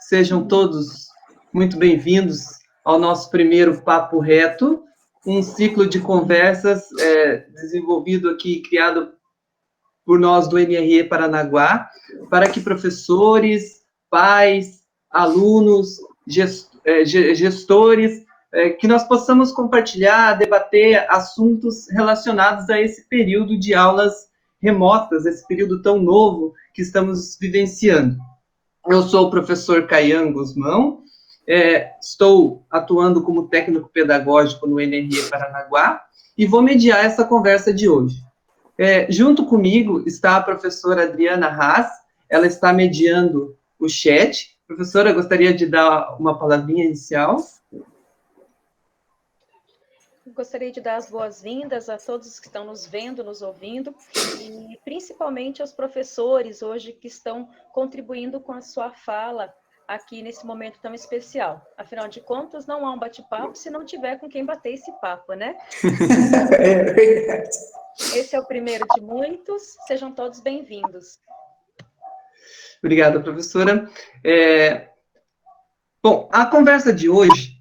Sejam todos muito bem-vindos ao nosso primeiro Papo Reto, um ciclo de conversas desenvolvido aqui, criado por nós do MRE Paranaguá, para que professores, pais, alunos, gestores, que nós possamos compartilhar, debater assuntos relacionados a esse período de aulas remotas, esse período tão novo que estamos vivenciando. Eu sou o professor Caian Guzmão, estou atuando como técnico pedagógico no MRE Paranaguá e vou mediar essa conversa de hoje. Junto comigo está a professora Adriana Haas, ela está mediando o chat. Professora, gostaria de dar uma palavrinha inicial? Gostaria de dar as boas-vindas a todos que estão nos vendo, nos ouvindo, e principalmente aos professores hoje que estão contribuindo com a sua fala aqui nesse momento tão especial. Afinal de contas, não há um bate-papo se não tiver com quem bater esse papo, né? É verdade. Esse é o primeiro de muitos, sejam todos bem-vindos. Obrigada, professora. Bom, a conversa de hoje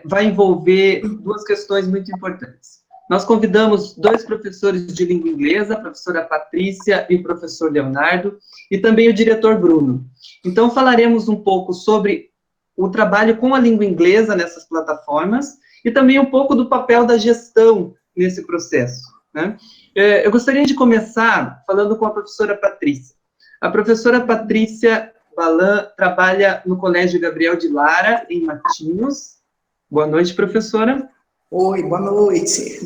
vai envolver duas questões muito importantes. Nós convidamos dois professores de língua inglesa, a professora Patrícia e o professor Leonardo, e também o diretor Bruno. Então, falaremos um pouco sobre o trabalho com a língua inglesa nessas plataformas e também um pouco do papel da gestão nesse processo, né? Eu gostaria de começar falando com a professora Patrícia. A professora Patrícia Balan trabalha no Colégio Gabriel de Lara, em Matinhos. Boa noite, professora. Oi, boa noite.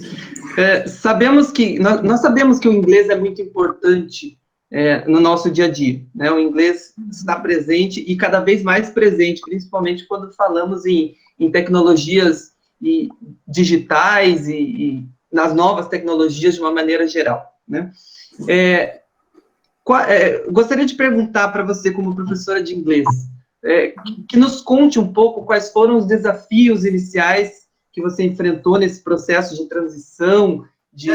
Nós sabemos que o inglês é muito importante no nosso dia a dia, né? O inglês está presente e cada vez mais presente, principalmente quando falamos em tecnologias digitais e nas novas tecnologias de uma maneira geral, né? Gostaria de perguntar para você, como professora de inglês, que nos conte um pouco quais foram os desafios iniciais que você enfrentou nesse processo de transição de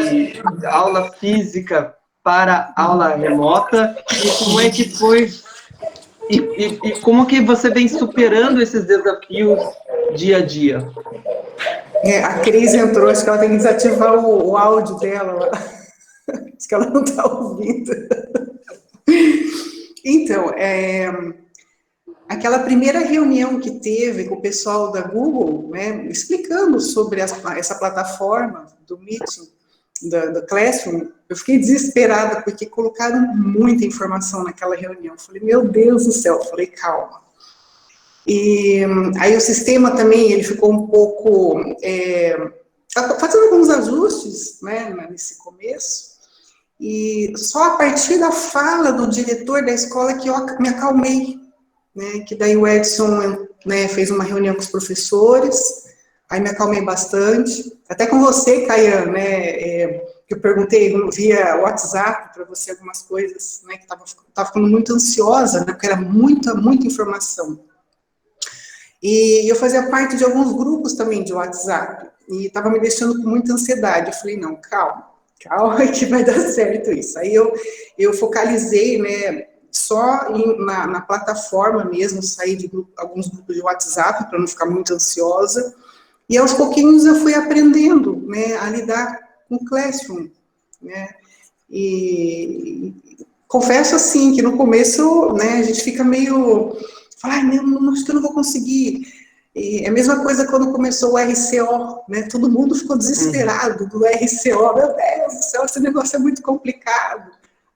aula física para aula remota, e como é que foi, e como que você vem superando esses desafios dia a dia? A Cris entrou, acho que ela tem que desativar o áudio dela. Acho que ela não está ouvindo. Então, aquela primeira reunião que teve com o pessoal da Google, né, explicando sobre essa plataforma do Meeting, da Classroom, eu fiquei desesperada, porque colocaram muita informação naquela reunião. Eu falei, meu Deus do céu, eu falei, calma. E aí o sistema também, ele ficou um pouco, fazendo alguns ajustes, né, nesse começo, e só a partir da fala do diretor da escola que eu me acalmei, né, que daí o Edson, né, fez uma reunião com os professores, aí me acalmei bastante, até com você, Caian, né, que eu perguntei via WhatsApp para você algumas coisas, né, que estava ficando muito ansiosa, né, porque era muita informação. E eu fazia parte de alguns grupos também de WhatsApp, e estava me deixando com muita ansiedade. Eu falei, não, calma que vai dar certo isso. Aí eu focalizei, né, só na plataforma mesmo, saí de alguns grupos de WhatsApp para não ficar muito ansiosa, e aos pouquinhos eu fui aprendendo, né, a lidar com o Classroom, né, e confesso assim, que no começo, né, a gente fica meio, ai, não, acho que eu não vou conseguir. E é a mesma coisa quando começou o RCO, né? Todo mundo ficou desesperado do RCO. Meu Deus do céu, esse negócio é muito complicado,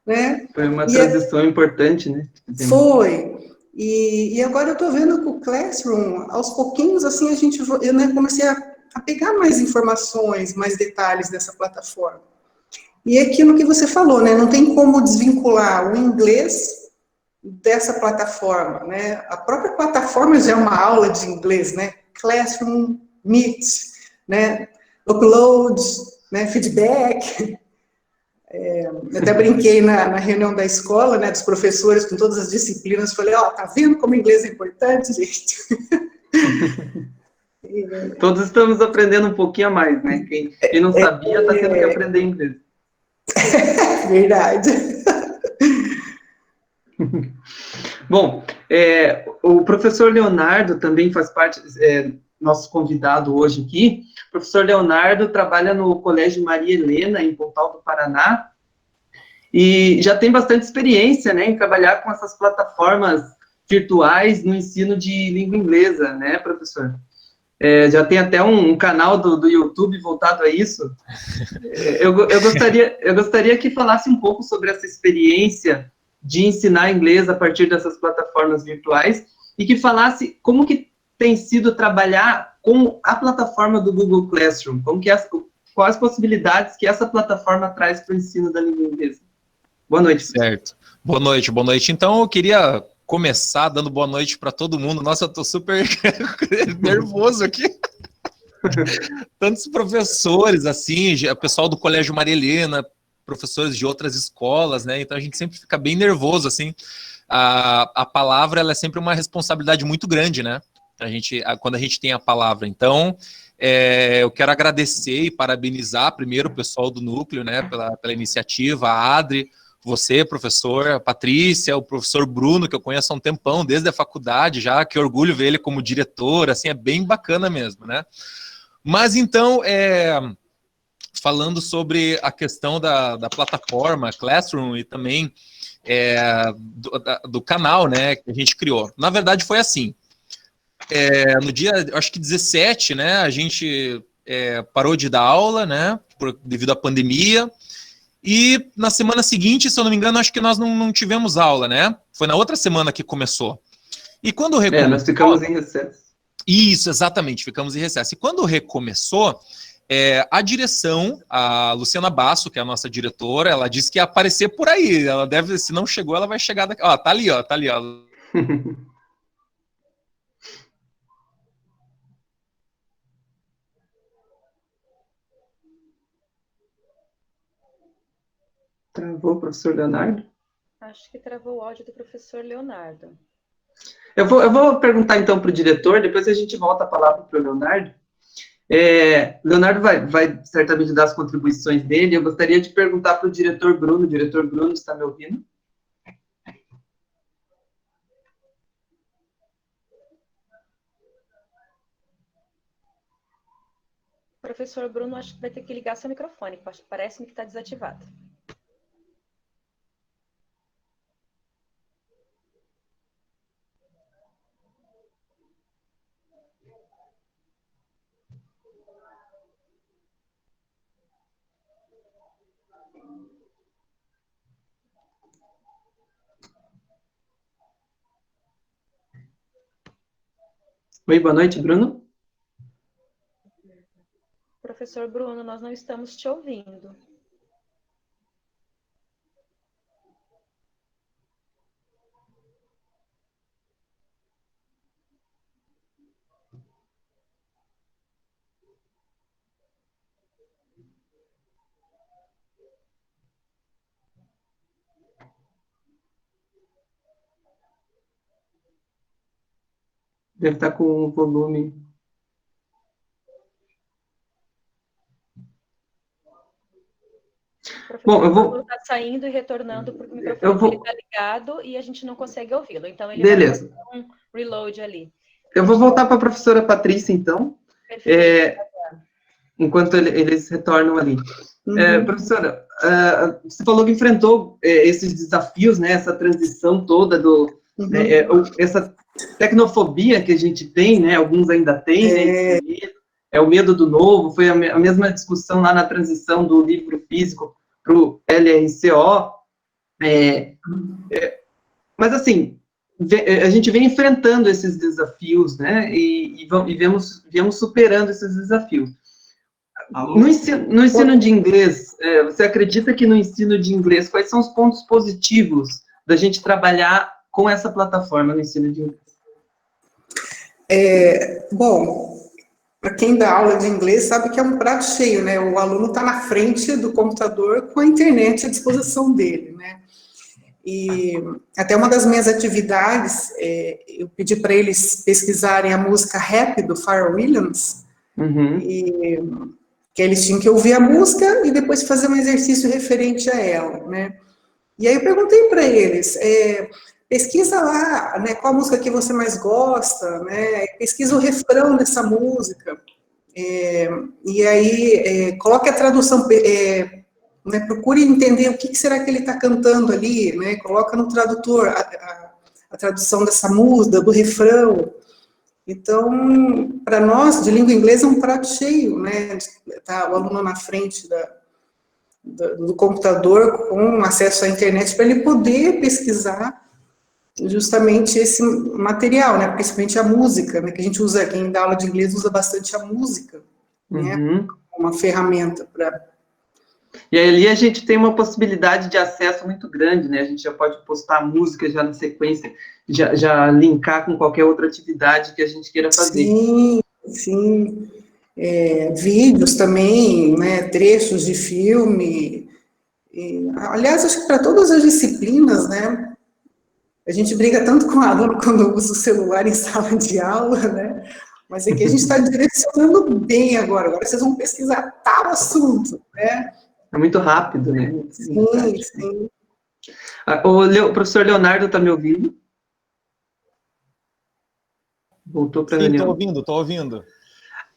né? Foi uma transição importante, né? Foi. E agora eu estou vendo que o Classroom, aos pouquinhos, assim, eu, né, comecei a pegar mais informações, mais detalhes dessa plataforma. E é aquilo que você falou, né? Não tem como desvincular o inglês dessa plataforma, né? A própria plataforma já é uma aula de inglês, né? Classroom, Meet, né? Upload, né? Feedback. Eu até brinquei na reunião da escola, né? Dos professores com todas as disciplinas. Falei, tá vendo como o inglês é importante, gente? Todos estamos aprendendo um pouquinho a mais, né? Quem não sabia está tendo que aprender inglês. Verdade. Bom, o professor Leonardo também faz parte, nosso convidado hoje aqui. O professor Leonardo trabalha no Colégio Maria Helena, em Pontal do Paraná, e já tem bastante experiência, né, em trabalhar com essas plataformas virtuais no ensino de língua inglesa, né, professor? Já tem até um canal do YouTube voltado a isso. Eu gostaria que falasse um pouco sobre essa experiência de ensinar inglês a partir dessas plataformas virtuais e que falasse como que tem sido trabalhar com a plataforma do Google Classroom, quais as possibilidades que essa plataforma traz para o ensino da língua inglesa. Boa noite. Certo. Boa noite. Então, eu queria começar dando boa noite para todo mundo. Nossa, eu tô super nervoso aqui. Tantos professores, assim, o pessoal do Colégio Maria Helena, professores de outras escolas, né? Então a gente sempre fica bem nervoso, assim. A palavra, ela é sempre uma responsabilidade muito grande, né? Quando a gente tem a palavra. Então, eu quero agradecer e parabenizar primeiro o pessoal do núcleo, né? Pela iniciativa, a Adri, você, professor, a Patrícia, o professor Bruno, que eu conheço há um tempão, desde a faculdade já, que orgulho ver ele como diretor, assim, é bem bacana mesmo, né? Mas então, falando sobre a questão da plataforma Classroom e também do canal, né, que a gente criou. Na verdade, foi assim, no dia, acho que 17, né, a gente parou de dar aula, né, devido à pandemia, e na semana seguinte, se eu não me engano, acho que nós não tivemos aula, né, foi na outra semana que começou. E quando recomeçou... nós ficamos em recesso. Isso, exatamente, ficamos em recesso. E quando recomeçou, a direção, a Luciana Basso, que é a nossa diretora, ela disse que ia aparecer por aí. Ela deve, se não chegou, ela vai chegar daqui. Ó, tá ali, ó. Travou o professor Leonardo? Acho que travou o áudio do professor Leonardo. Eu vou perguntar então para o diretor, depois a gente volta a palavra para o Leonardo. Leonardo vai certamente dar as contribuições dele. Eu gostaria de perguntar para o diretor Bruno. Diretor Bruno, está me ouvindo? Professor Bruno, acho que vai ter que ligar seu microfone. Parece-me que está desativado. Oi, boa noite, Bruno. Professor Bruno, nós não estamos te ouvindo. Deve estar com o volume. Bom, eu vou estar saindo e retornando porque o microfone está ligado e a gente não consegue ouvi-lo. Então ele vai fazer um reload ali. Eu vou voltar para a professora Patrícia, então. Enquanto eles retornam ali. Professora, você falou que enfrentou esses desafios, né, essa transição toda essa tecnofobia que a gente tem, né, alguns ainda têm, né, o medo do novo, foi a mesma discussão lá na transição do livro físico para o LRCO, mas assim, a gente vem enfrentando esses desafios, né, e viemos superando esses desafios. No ensino de inglês, você acredita que no ensino de inglês, quais são os pontos positivos da gente trabalhar com essa plataforma no ensino de inglês? Bom, para quem dá aula de inglês sabe que é um prato cheio, né? O aluno está na frente do computador com a internet à disposição dele, né? E até uma das minhas atividades, eu pedi para eles pesquisarem a música Happy, do Pharrell Williams, que eles tinham que ouvir a música e depois fazer um exercício referente a ela, né? E aí eu perguntei para eles, pesquisa lá, né, qual a música que você mais gosta, né, pesquisa o refrão dessa música, e aí coloque a tradução, né, procure entender o que será que ele está cantando ali, né, coloca no tradutor a tradução dessa música, do refrão. Então, para nós, de língua inglesa, é um prato cheio, né, tá o aluno na frente do computador com acesso à internet para ele poder pesquisar justamente esse material, né, principalmente a música, né, que a gente usa, quem dá aula de inglês usa bastante a música, né, uma ferramenta para... E ali a gente tem uma possibilidade de acesso muito grande, né, a gente já pode postar música já na sequência, já linkar com qualquer outra atividade que a gente queira fazer. Sim, sim, vídeos também, né, trechos de filme, aliás, acho que para todas as disciplinas, né, a gente briga tanto com o aluno quando usa o celular em sala de aula, né? Mas é que a gente está direcionando bem agora. Agora vocês vão pesquisar tal assunto, né? É muito rápido, né? Sim, sim. O professor Leonardo está me ouvindo? Voltou para a reunião. Sim, estou ouvindo.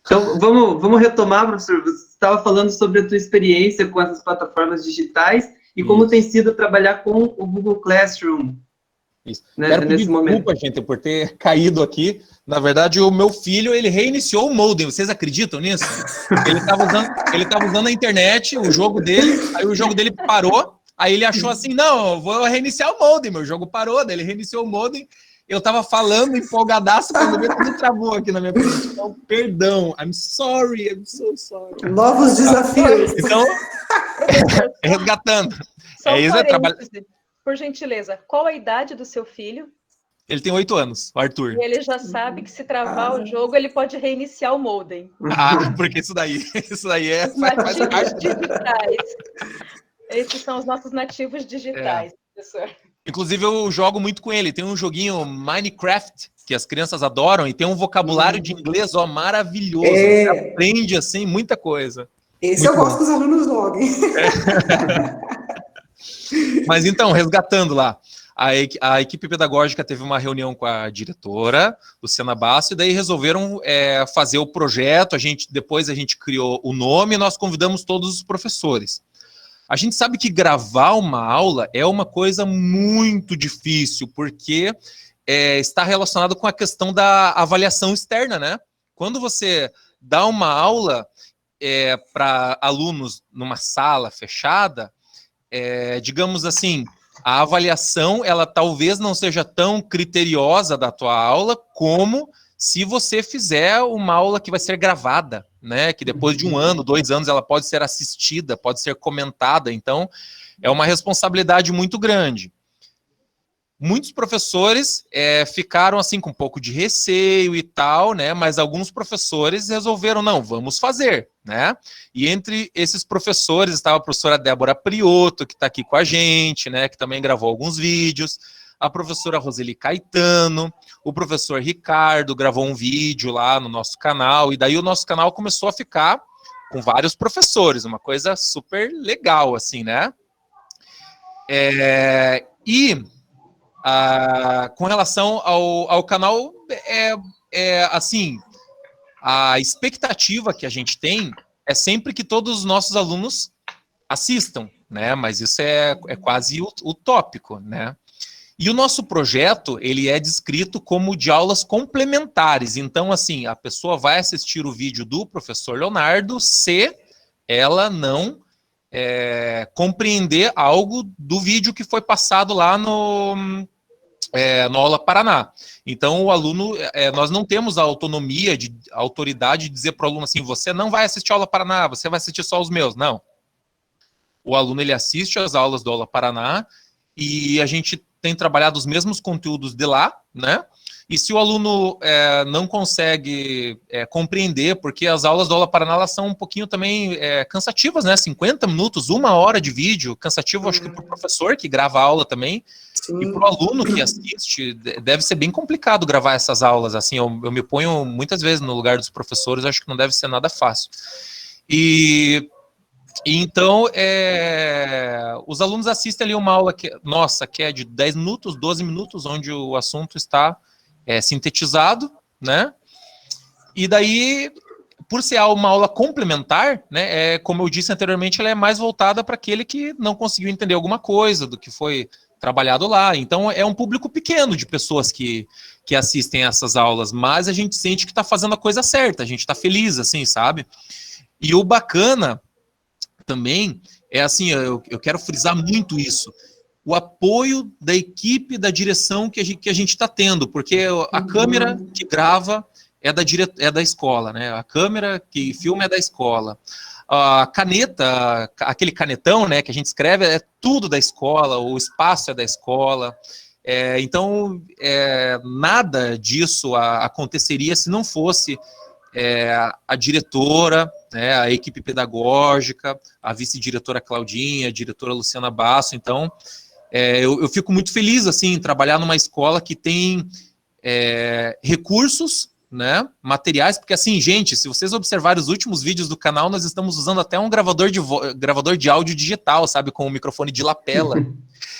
Então, vamos retomar, professor. Você estava falando sobre a tua experiência com essas plataformas digitais e como tem sido trabalhar com o Google Classroom. Isso. Né, Quero pedir nesse momento. desculpa, gente, por ter caído aqui. Na verdade, o meu filho, ele reiniciou o modem. Vocês acreditam nisso? Ele estava usando a internet, o jogo dele, aí o jogo dele parou, aí ele achou assim, não, eu vou reiniciar o modem, meu jogo parou, daí ele reiniciou o modem, eu estava falando empolgadaço, quando ele tudo travou aqui na minha frente. Então, perdão, I'm sorry, I'm so sorry. Novos desafios. Então, resgatando. Só Isso, por gentileza, qual a idade do seu filho? Ele tem 8 anos, o Arthur. E ele já sabe que se travar o jogo, ele pode reiniciar o modem. Porque isso daí é... Os nativos digitais. Esses são os nossos nativos digitais, professor. Inclusive, eu jogo muito com ele. Tem um joguinho Minecraft, que as crianças adoram, e tem um vocabulário de inglês, maravilhoso. Você aprende, assim, muita coisa. Esse muito eu gosto que os alunos joguem. Mas então, resgatando lá, a equipe pedagógica teve uma reunião com a diretora, Luciana Basso, e daí resolveram fazer o projeto, depois a gente criou o nome e nós convidamos todos os professores. A gente sabe que gravar uma aula é uma coisa muito difícil, porque está relacionado com a questão da avaliação externa, né? Quando você dá uma aula para alunos numa sala fechada, digamos assim, a avaliação, ela talvez não seja tão criteriosa da tua aula como se você fizer uma aula que vai ser gravada, né? Que depois de 1 ano, 2 anos, ela pode ser assistida, pode ser comentada. Então, é uma responsabilidade muito grande. Muitos professores ficaram assim com um pouco de receio e tal, né? Mas alguns professores resolveram, não, vamos fazer, né? E entre esses professores estava a professora Débora Priotto, que está aqui com a gente, né? Que também gravou alguns vídeos, a professora Roseli Caetano, o professor Ricardo gravou um vídeo lá no nosso canal, e daí o nosso canal começou a ficar com vários professores, uma coisa super legal, assim, né? Com relação ao canal, assim, a expectativa que a gente tem é sempre que todos os nossos alunos assistam, né? Mas isso é quase utópico, né? E o nosso projeto, ele é descrito como de aulas complementares. Então, assim, a pessoa vai assistir o vídeo do professor Leonardo se ela não compreender algo do vídeo que foi passado lá no Aula Paraná. Então, o aluno, nós não temos a autoridade de dizer para o aluno assim, você não vai assistir a Aula Paraná, você vai assistir só os meus. Não. O aluno, ele assiste as aulas do Aula Paraná e a gente tem trabalhado os mesmos conteúdos de lá, né? E se o aluno não consegue compreender, porque as aulas do Aula Paraná, elas são um pouquinho também cansativas, né? 50 minutos, 1 hora de vídeo, cansativo, acho que para o professor que grava a aula também. Sim. E para o aluno que assiste, deve ser bem complicado gravar essas aulas, assim, eu me ponho muitas vezes no lugar dos professores, acho que não deve ser nada fácil. E E então, os alunos assistem ali uma aula nossa, que é de 10 minutos, 12 minutos, onde o assunto está sintetizado, né? E daí, por ser uma aula complementar, né, como eu disse anteriormente, ela é mais voltada para aquele que não conseguiu entender alguma coisa do que foi trabalhado lá. Então, é um público pequeno de pessoas que assistem essas aulas, mas a gente sente que está fazendo a coisa certa, a gente está feliz, assim, sabe? E o bacana também é assim, eu quero frisar muito isso, o apoio da equipe, da direção que a gente está tendo, porque a câmera que grava é da escola, né? A câmera que filma é da escola. A caneta, aquele canetão, né, que a gente escreve, é tudo da escola, o espaço é da escola. Então, nada disso aconteceria se não fosse a diretora, né, a equipe pedagógica, a vice-diretora Claudinha, a diretora Luciana Basso. Então, eu fico muito feliz assim, em trabalhar numa escola que tem recursos, né, materiais, porque assim, gente, se vocês observarem os últimos vídeos do canal, nós estamos usando até um gravador de áudio digital, sabe, com um microfone de lapela.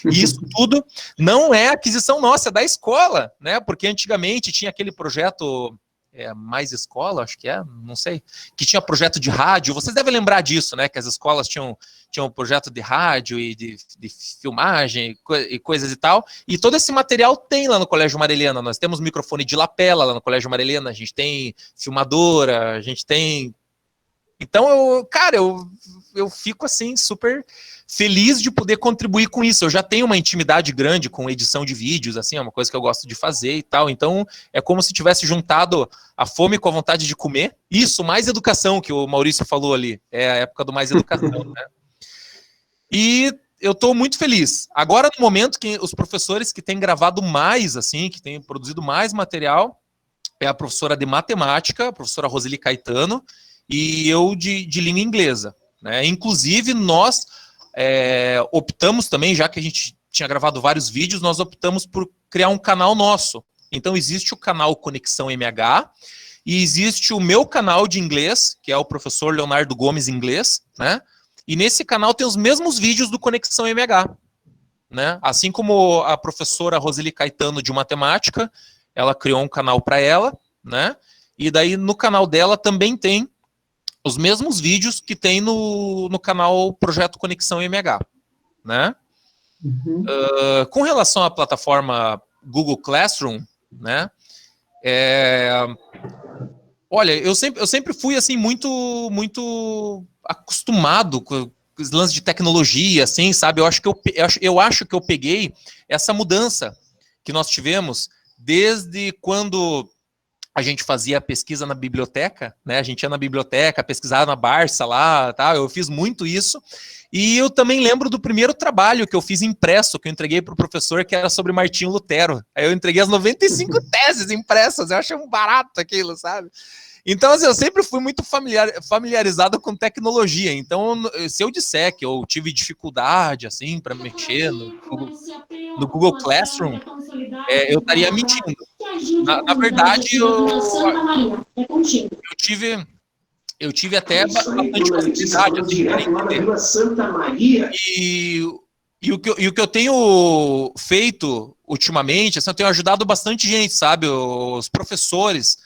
E isso tudo não é aquisição nossa, é da escola, né, porque antigamente tinha aquele projeto Mais Escola, acho que não sei, que tinha projeto de rádio. Vocês devem lembrar disso, né, que as escolas tinham um projeto de rádio e de filmagem e coisas e tal, e todo esse material tem lá no Colégio Mareliana. Nós temos microfone de lapela lá no Colégio Mareliana, a gente tem filmadora, a gente tem... Então, eu fico assim, super feliz de poder contribuir com isso. Eu já tenho uma intimidade grande com edição de vídeos, assim, é uma coisa que eu gosto de fazer e tal. Então, é como se tivesse juntado a fome com a vontade de comer. Isso, mais educação, que o Maurício falou ali. É a época do mais educação, né? E eu estou muito feliz. Agora, no momento que os professores que têm gravado mais, assim, que têm produzido mais material, é a professora de matemática, a professora Roseli Caetano, e eu de língua inglesa, né? Inclusive, nós optamos também, já que a gente tinha gravado vários vídeos, nós optamos por criar um canal nosso. Então, existe o canal Conexão MH, e existe o meu canal de inglês, que é o professor Leonardo Gomes Inglês, né? E nesse canal tem os mesmos vídeos do Conexão MH, né? Assim como a professora Roseli Caetano de matemática, ela criou um canal para ela, né? E daí no canal dela também tem os mesmos vídeos que tem no canal Projeto Conexão MH, né? Com relação à plataforma Google Classroom, né? Olha, eu sempre fui assim muito acostumado com os lances de tecnologia, assim, sabe? Eu acho que eu peguei essa mudança que nós tivemos desde quando a gente fazia pesquisa na biblioteca, né? A gente ia na biblioteca, pesquisava na Barça lá, tá? Eu fiz muito isso. E eu também lembro do primeiro trabalho que eu fiz impresso, que eu entreguei para o professor, que era sobre Martinho Lutero. Aí eu entreguei as 95 teses impressas, eu achei um barato aquilo, sabe? Então, assim, eu sempre fui muito familiarizado com tecnologia. Então, se eu disser que eu tive dificuldade, assim, para mexer no Google Classroom, eu estaria mentindo. Na verdade, eu tive até bastante facilidade, assim, para entender. E o que eu tenho feito ultimamente, assim, eu tenho ajudado bastante gente, sabe? Os professores,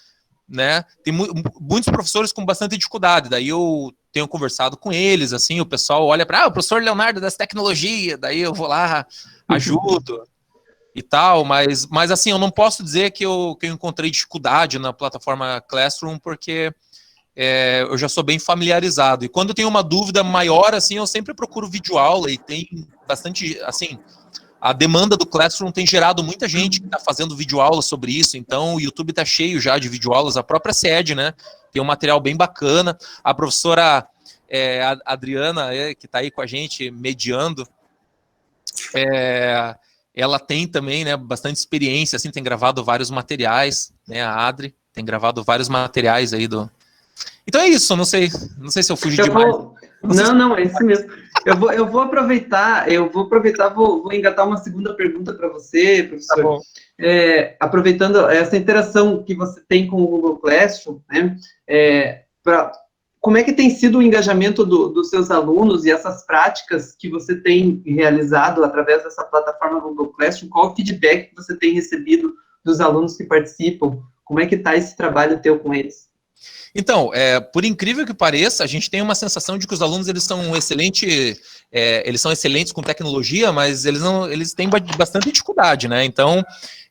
né? Tem muitos professores com bastante dificuldade, daí eu tenho conversado com eles, assim, o pessoal olha para, o professor Leonardo das tecnologias, daí eu vou lá, ajudo e tal, mas assim, eu não posso dizer que eu encontrei dificuldade na plataforma Classroom, porque eu já sou bem familiarizado, e quando eu tenho uma dúvida maior, assim, eu sempre procuro videoaula, e tem bastante, assim, a demanda do Classroom tem gerado muita gente que está fazendo videoaula sobre isso, então o YouTube está cheio já de videoaulas, a própria sede, né, tem um material bem bacana, a professora Adriana, que está aí com a gente, mediando, ela tem também, né, bastante experiência, assim, tem gravado vários materiais, né, a Adri tem gravado vários materiais aí do... Então é isso, não sei se eu fugi demais. Não, é isso mesmo. Eu vou aproveitar, vou engatar uma segunda pergunta para você, professor. Tá, aproveitando essa interação que você tem com o Google Classroom, né, como é que tem sido o engajamento dos seus alunos e essas práticas que você tem realizado através dessa plataforma Google Classroom? Qual o feedback que você tem recebido dos alunos que participam? Como é que está esse trabalho teu com eles? Então, por incrível que pareça, a gente tem uma sensação de que os alunos eles são excelentes com tecnologia, mas eles têm bastante dificuldade, né? Então,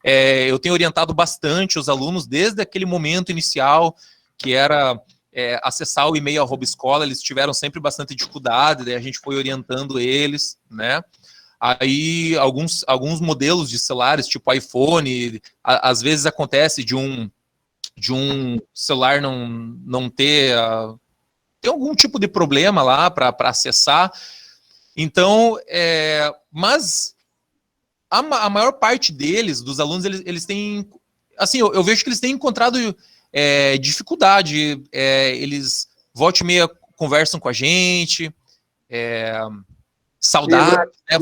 eu tenho orientado bastante os alunos desde aquele momento inicial, que era acessar o e-mail @escola, eles tiveram sempre bastante dificuldade, daí a gente foi orientando eles, né? Aí, alguns modelos de celulares, tipo iPhone, às vezes acontece de um celular não ter tem algum tipo de problema lá para acessar. Então, mas a maior parte dos alunos, eles têm, assim, eu vejo que eles têm encontrado dificuldade, eles volta e meia conversam com a gente, saudade, né,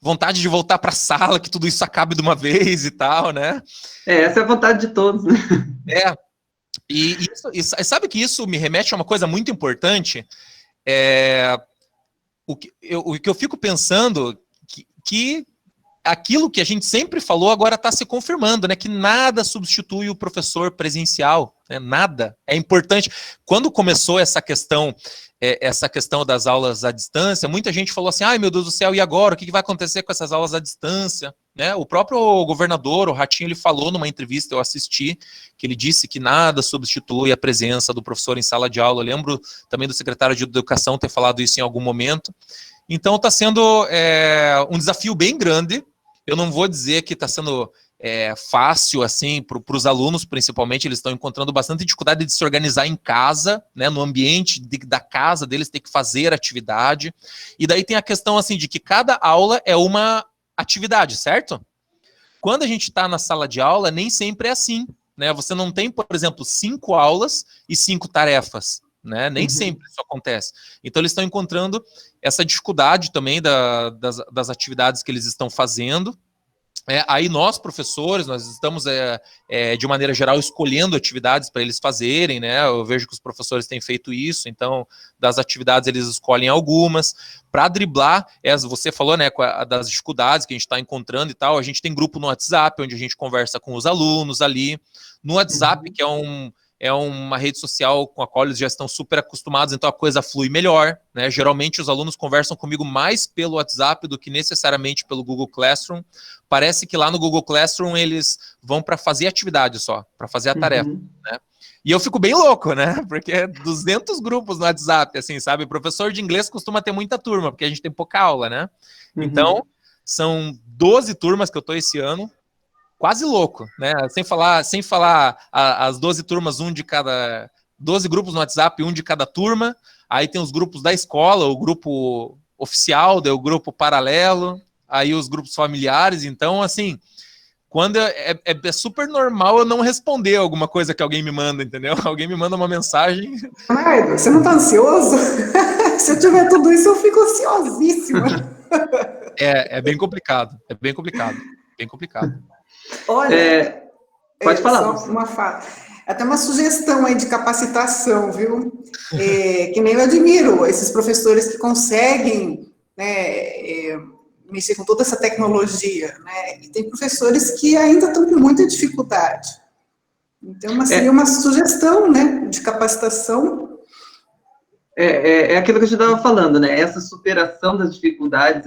vontade de voltar para a sala, que tudo isso acabe de uma vez e tal, né? Essa é a vontade de todos, né? E sabe que isso me remete a uma coisa muito importante? O que eu fico pensando que aquilo que a gente sempre falou agora está se confirmando, né? Que nada substitui o professor presencial, né? Nada. É importante. Quando começou essa questão das aulas à distância, muita gente falou assim, ai meu Deus do céu, e agora? O que vai acontecer com essas aulas à distância? Né? O próprio governador, o Ratinho, ele falou numa entrevista, eu assisti, que ele disse que nada substitui a presença do professor em sala de aula. Eu lembro também do secretário de Educação ter falado isso em algum momento. Então está sendo um desafio bem grande. Eu não vou dizer que está sendo fácil, assim, para os alunos, principalmente, eles estão encontrando bastante dificuldade de se organizar em casa, né, no ambiente da casa deles, ter que fazer atividade. E daí tem a questão, assim, de que cada aula é uma atividade, certo? Quando a gente está na sala de aula, nem sempre é assim, né? Você não tem, por exemplo, 5 aulas e 5 tarefas, né? Nem sempre isso acontece. Então, eles estão encontrando essa dificuldade também das atividades que eles estão fazendo. Aí nós, professores, nós estamos, de maneira geral, escolhendo atividades para eles fazerem, né? Eu vejo que os professores têm feito isso, então, das atividades eles escolhem algumas. Para driblar, você falou, né, das dificuldades que a gente está encontrando e tal, a gente tem grupo no WhatsApp, onde a gente conversa com os alunos ali. No WhatsApp, que é uma rede social com a qual eles já estão super acostumados, então a coisa flui melhor, né? Geralmente os alunos conversam comigo mais pelo WhatsApp do que necessariamente pelo Google Classroom. Parece que lá no Google Classroom eles vão para fazer atividade só, para fazer a tarefa, né? E eu fico bem louco, né? Porque é 200 grupos no WhatsApp, assim, sabe? Professor de inglês costuma ter muita turma, porque a gente tem pouca aula, né? Então, são 12 turmas que eu tô esse ano, quase louco, né? Sem falar as 12 turmas, 12 grupos no WhatsApp, um de cada turma. Aí tem os grupos da escola, o grupo oficial, o grupo paralelo, aí os grupos familiares. Então, assim, quando é super normal eu não responder alguma coisa que alguém me manda, entendeu? Alguém me manda uma mensagem. Leonardo, você não tá ansioso? Se eu tiver tudo isso, eu fico ansiosíssima. É bem complicado, bem complicado. Olha, pode falar. Só até uma sugestão aí de capacitação, viu? Que nem eu admiro esses professores que conseguem, né, mexer com toda essa tecnologia, né? E tem professores que ainda estão com muita dificuldade. Então, seria uma sugestão, né, de capacitação. É aquilo que a gente estava falando, né? Essa superação das dificuldades,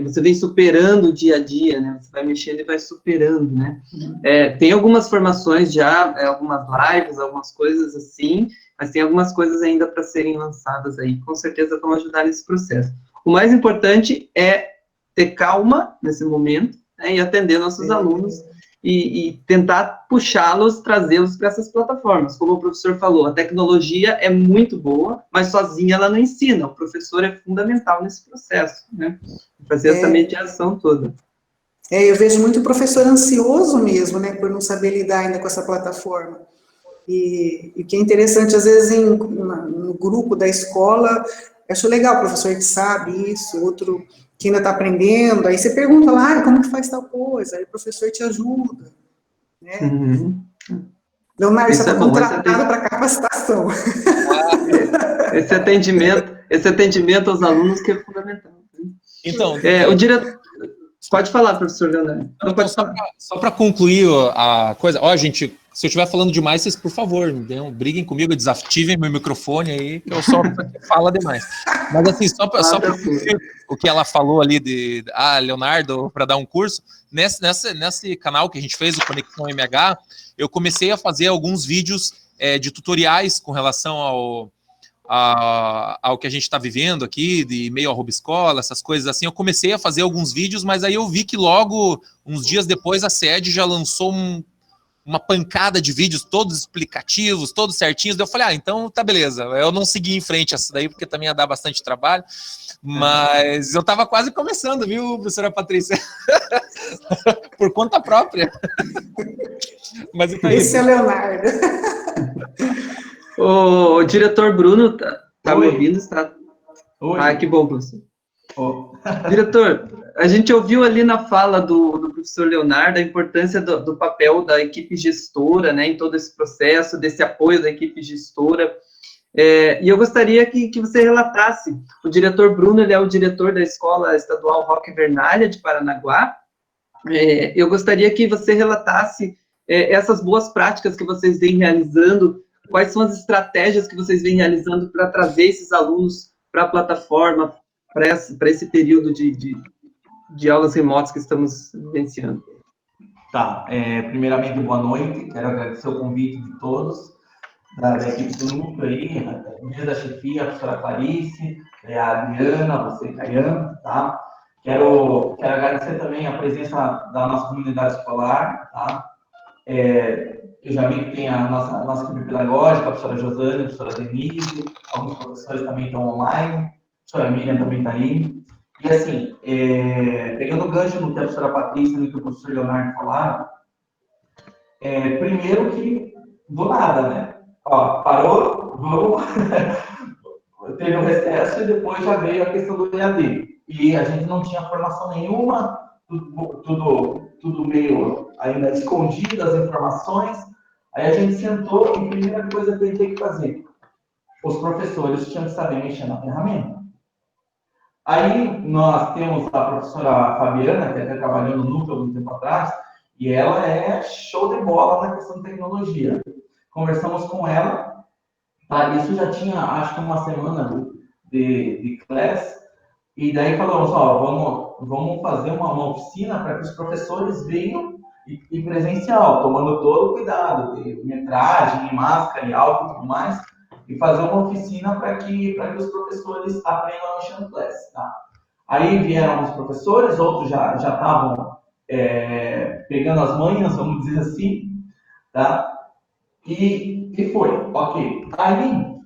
você vem superando dia a dia, né? Você vai mexendo e vai superando, né? Tem algumas formações já, algumas lives, algumas coisas assim, mas tem algumas coisas ainda para serem lançadas aí, com certeza vão ajudar nesse processo. O mais importante é ter calma nesse momento, né, e atender nossos alunos e tentar puxá-los, trazê-los para essas plataformas. Como o professor falou, a tecnologia é muito boa, mas sozinha ela não ensina. O professor é fundamental nesse processo, né? Fazer essa mediação toda. Eu vejo muito professor ansioso mesmo, né, por não saber lidar ainda com essa plataforma. E o que é interessante, às vezes, no grupo da escola, eu acho legal o professor que sabe isso, outro que ainda está aprendendo, aí você pergunta lá, como que faz tal coisa, aí o professor te ajuda, né? Leonardo, você Isso está é bom, contratado para capacitação. Esse atendimento aos alunos que é fundamental. Então, O diretor... Pode falar, professor Leonardo. Não pode falar. Só para concluir a coisa, ó, gente, se eu estiver falando demais, vocês, por favor, briguem comigo, desativem meu microfone aí, que eu só falo demais. Mas assim, só para concluir o que ela falou ali de Leonardo, para dar um curso, nesse canal que a gente fez, o Conexão MH, eu comecei a fazer alguns vídeos de tutoriais com relação ao que a gente está vivendo aqui, de meio à escola, essas coisas assim. Eu comecei a fazer alguns vídeos, mas aí eu vi que logo, uns dias depois, a SED já lançou uma pancada de vídeos, todos explicativos, todos certinhos. Daí eu falei, então tá beleza. Eu não segui em frente essa daí, porque também ia dar bastante trabalho. Mas eu estava quase começando, viu, professora Patrícia? Por conta própria. Mas então, esse é Leonardo. O diretor Bruno tá me ouvindo? Oi. Que bom, professor. Diretor, a gente ouviu ali na fala do professor Leonardo a importância do papel da equipe gestora, né, em todo esse processo, desse apoio da equipe gestora. E eu gostaria que você relatasse. O diretor Bruno, ele é o diretor da Escola Estadual Roque Vernalha, de Paranaguá. Eu gostaria que você relatasse essas boas práticas que vocês vêm realizando. Quais são as estratégias que vocês vêm realizando para trazer esses alunos para a plataforma, para esse período de aulas remotas que estamos vivenciando? Tá. Primeiramente, boa noite. Quero agradecer o convite de todos, da equipe do núcleo aí, desde a chefia, a professora Clarice, a Adriana, você, Caian, tá? Quero agradecer também a presença da nossa comunidade escolar, tá? Eu já vi que tem a nossa equipe pedagógica, a professora Josane, a professora Denise, alguns professores também estão online, a professora Miriam também está aí. E assim, pegando o gancho no que a professora Patrícia e o que o professor Leonardo falaram, primeiro que do nada, né? Ó, parou, vamos, teve um recesso e depois já veio a questão do EAD. E a gente não tinha formação nenhuma, tudo meio ainda escondido, as informações. Aí a gente sentou e a primeira coisa que a gente tem que fazer, os professores tinham que saber mexer na ferramenta. Aí nós temos a professora Fabiana, que até trabalhou no núcleo há algum tempo atrás, e ela é show de bola na questão de tecnologia. Conversamos com ela, tá? Isso já tinha, acho que uma semana de classe, e daí falamos, vamos fazer uma oficina para que os professores venham e presencial, tomando todo o cuidado de metragem, máscara e álcool e tudo mais, e fazer uma oficina para que os professores aprendam a mexer no Class, tá? Aí vieram alguns professores, outros já estavam pegando as manhas, vamos dizer assim, tá? E foi, ok. Aí,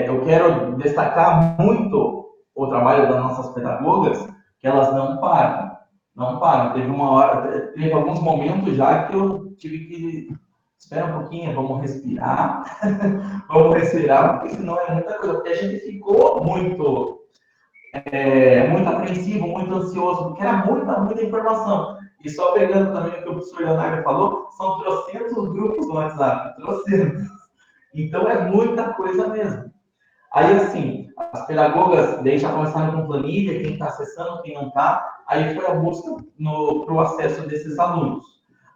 eu quero destacar muito o trabalho das nossas pedagogas, que elas não param. Teve alguns momentos já que eu tive que espera um pouquinho, vamos respirar, porque senão é muita coisa, porque a gente ficou muito apreensivo, muito ansioso, porque era muita informação. E só pegando também o que o professor Leonardo falou, são 300 grupos no WhatsApp, 300. Então é muita coisa mesmo. Aí, assim, as pedagogas daí já começaram com planilha, quem está acessando, quem não está. Aí foi a busca para o acesso desses alunos.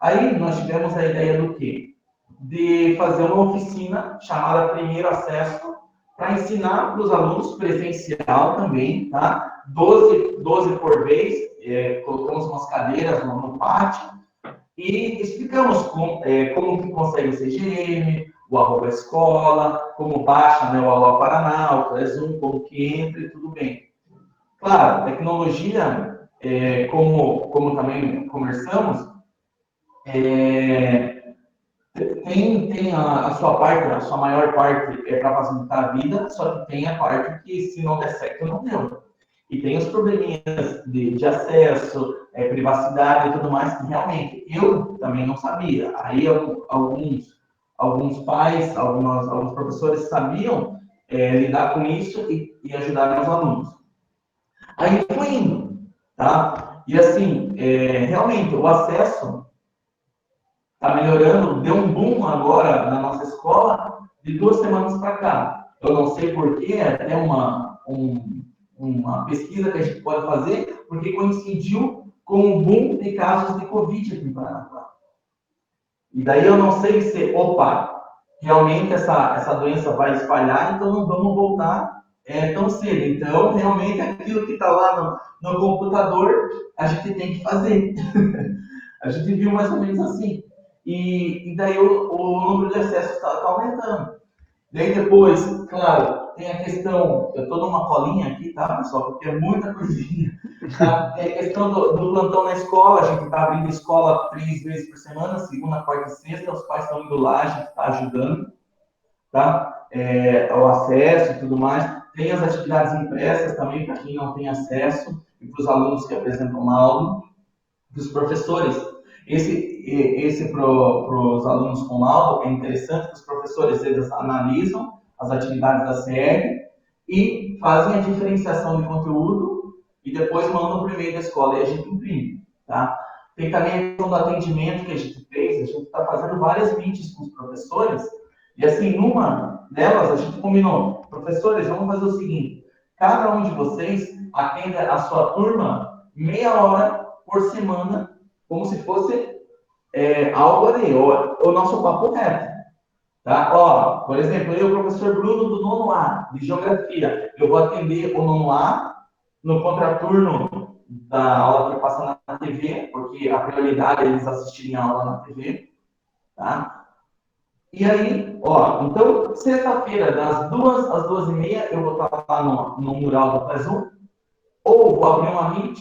Aí nós tivemos a ideia do quê? De fazer uma oficina chamada Primeiro Acesso, para ensinar para os alunos presencial também, tá? 12 por vez, colocamos umas cadeiras no pátio e explicamos como que consegue o CGM, o @escola, como baixa, né, o Alô Paraná, o Classroom, como que entra e tudo bem. Claro, tecnologia, como também conversamos, tem a sua parte, a sua maior parte para facilitar a vida, só que tem a parte que se não der certo, não deu. E tem os probleminhas de acesso, privacidade e tudo mais, que realmente eu também não sabia. Aí alguns pais, alguns professores sabiam lidar com isso e ajudar os alunos. Aí foi indo, tá? E assim, realmente, o acesso está melhorando, deu um boom agora na nossa escola de 2 semanas para cá. Eu não sei porquê, até uma pesquisa que a gente pode fazer, porque coincidiu com o boom de casos de Covid aqui em Paranaguá. E daí eu não sei se, realmente essa doença vai espalhar, então não vamos voltar tão cedo. Então, realmente, aquilo que está lá no computador, a gente tem que fazer. A gente viu mais ou menos assim. E daí o número de acessos está aumentando. Daí depois, claro, tem a questão, eu estou numa colinha aqui, tá, pessoal, porque é muita coisinha. Tá? Tem a questão do plantão na escola, a gente está abrindo escola 3 vezes por semana, segunda, quarta e sexta, os pais estão indo lá, a gente está ajudando, tá? O acesso e tudo mais. Tem as atividades impressas também, para quem não tem acesso, e para os alunos que apresentam laudo, dos professores. Esse para os alunos com laudo é interessante, que os professores eles analisam as atividades da CR e fazem a diferenciação de conteúdo e depois mandam para o e-mail da escola e a gente imprime. Tá? Tem também a questão do atendimento que a gente fez, a gente está fazendo várias meetings com os professores e assim, numa delas a gente combinou, professores, vamos fazer o seguinte, cada um de vocês atenda a sua turma meia hora por semana, como se fosse algo ali, o nosso papo reto. Tá? Por exemplo, eu, o professor Bruno do nono A, de Geografia, eu vou atender o nono A no contraturno da aula que passa na TV, porque a prioridade é eles assistirem a aula na TV. Tá? E aí, então, sexta-feira, das 2 às 2h30, eu vou estar lá no mural do Classroom, ou vou abrir uma Meet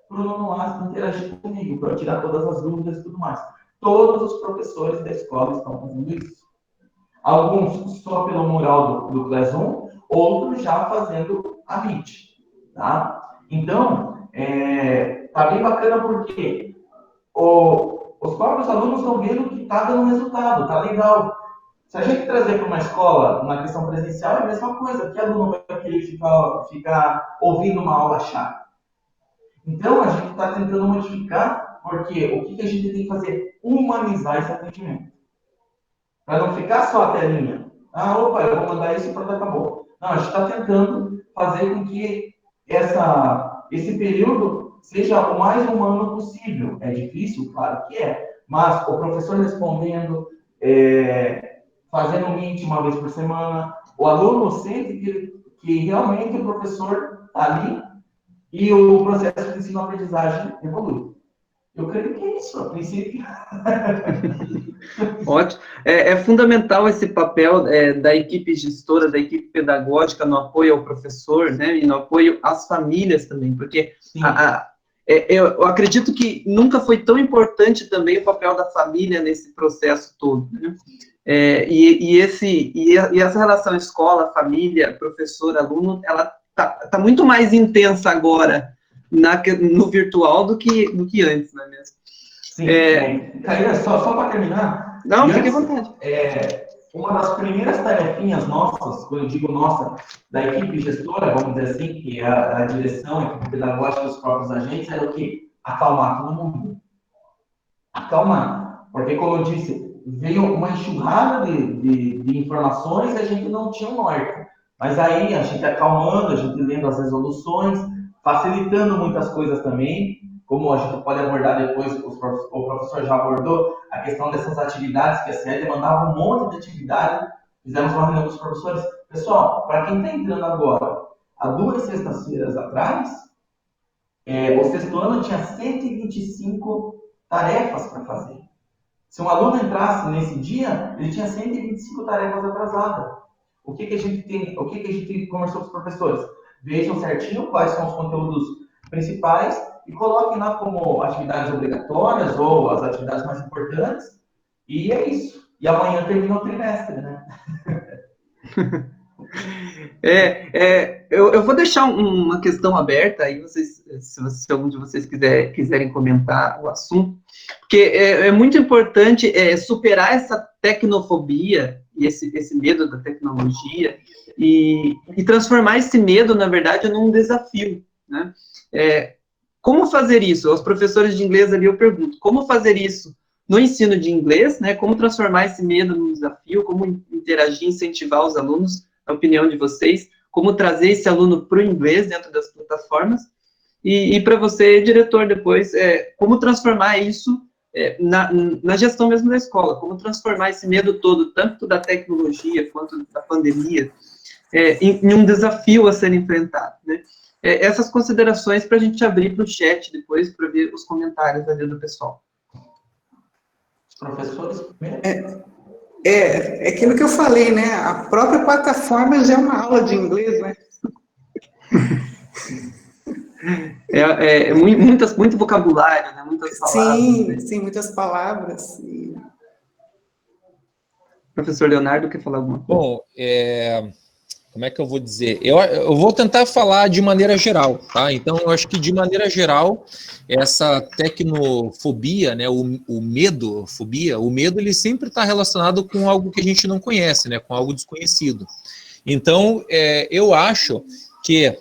para o nono A interagir comigo, para tirar todas as dúvidas e tudo mais. Todos os professores da escola estão fazendo isso. Alguns só pelo mural do Classroom, outros já fazendo a Meet. Tá? Então, tá bem bacana porque os próprios alunos estão vendo que está dando resultado, está legal. Se a gente trazer para uma escola, uma questão presencial, é a mesma coisa. Que aluno vai querer ficar ouvindo uma aula chata? Então, a gente está tentando modificar, porque o que a gente tem que fazer? Humanizar esse atendimento. Para não ficar só a telinha. Eu vou mandar isso e pronto, acabou. Não, a gente está tentando fazer com que esse período seja o mais humano possível. É difícil? Claro que é. Mas o professor respondendo, fazendo um meet uma vez por semana, o aluno sente que realmente o professor está ali e o processo de ensino-aprendizagem evolui. Eu creio que é isso, a princípio. Ótimo. É fundamental esse papel da equipe gestora, da equipe pedagógica no apoio ao professor, né, e no apoio às famílias também, porque eu acredito que nunca foi tão importante também o papel da família nesse processo todo, né? E essa relação escola, família, professor, aluno, ela tá muito mais intensa agora no virtual do que antes, não é mesmo? Sim, Caíra, só para terminar. Não, fique à vontade. Uma das primeiras tarefinhas nossas, quando eu digo nossa, da equipe gestora, vamos dizer assim, que é a direção, a equipe pedagógica dos próprios agentes, era o quê? Acalmar todo mundo. Acalmar. Porque, como eu disse, veio uma enxurrada de informações e a gente não tinha um norte. Mas aí, a gente acalmando, a gente lendo as resoluções, facilitando muitas coisas também, como a gente pode abordar depois, o professor já abordou, a questão dessas atividades, que a CED mandava um monte de atividade, fizemos uma reunião com os professores. Pessoal, para quem está entrando agora, há 2 sextas-feiras atrás, o sexto ano tinha 125 tarefas para fazer. Se um aluno entrasse nesse dia, ele tinha 125 tarefas atrasadas. O que a gente conversou com os professores? Vejam certinho quais são os conteúdos principais e coloquem lá como atividades obrigatórias ou as atividades mais importantes. E é isso. E amanhã termina o trimestre, né? Eu vou deixar uma questão aberta, aí se algum de vocês quiserem comentar o assunto, porque é muito importante superar essa tecnofobia e esse medo da tecnologia e transformar esse medo, na verdade, num desafio, né? Como fazer isso? Aos professores de inglês ali eu pergunto, como fazer isso no ensino de inglês, né, como transformar esse medo num desafio, como interagir, incentivar os alunos, na opinião de vocês, como trazer esse aluno para o inglês dentro das plataformas, e para você, diretor, depois, como transformar isso na gestão mesmo da escola, como transformar esse medo todo, tanto da tecnologia quanto da pandemia, em um desafio a ser enfrentado, né? Essas considerações para a gente abrir para o chat depois, para ver os comentários ali do pessoal. Os professores primeiro. É aquilo que eu falei, né? A própria plataforma já é uma aula de inglês, né? Muito vocabulário, né? Muitas palavras. Sim, né? sim, muitas palavras. Professor Leonardo, quer falar alguma coisa? Bom, como é que eu vou dizer? Eu vou tentar falar de maneira geral, tá? Então, eu acho que de maneira geral, essa tecnofobia, né, o medo ele sempre está relacionado com algo que a gente não conhece, né, com algo desconhecido. Então, eu acho que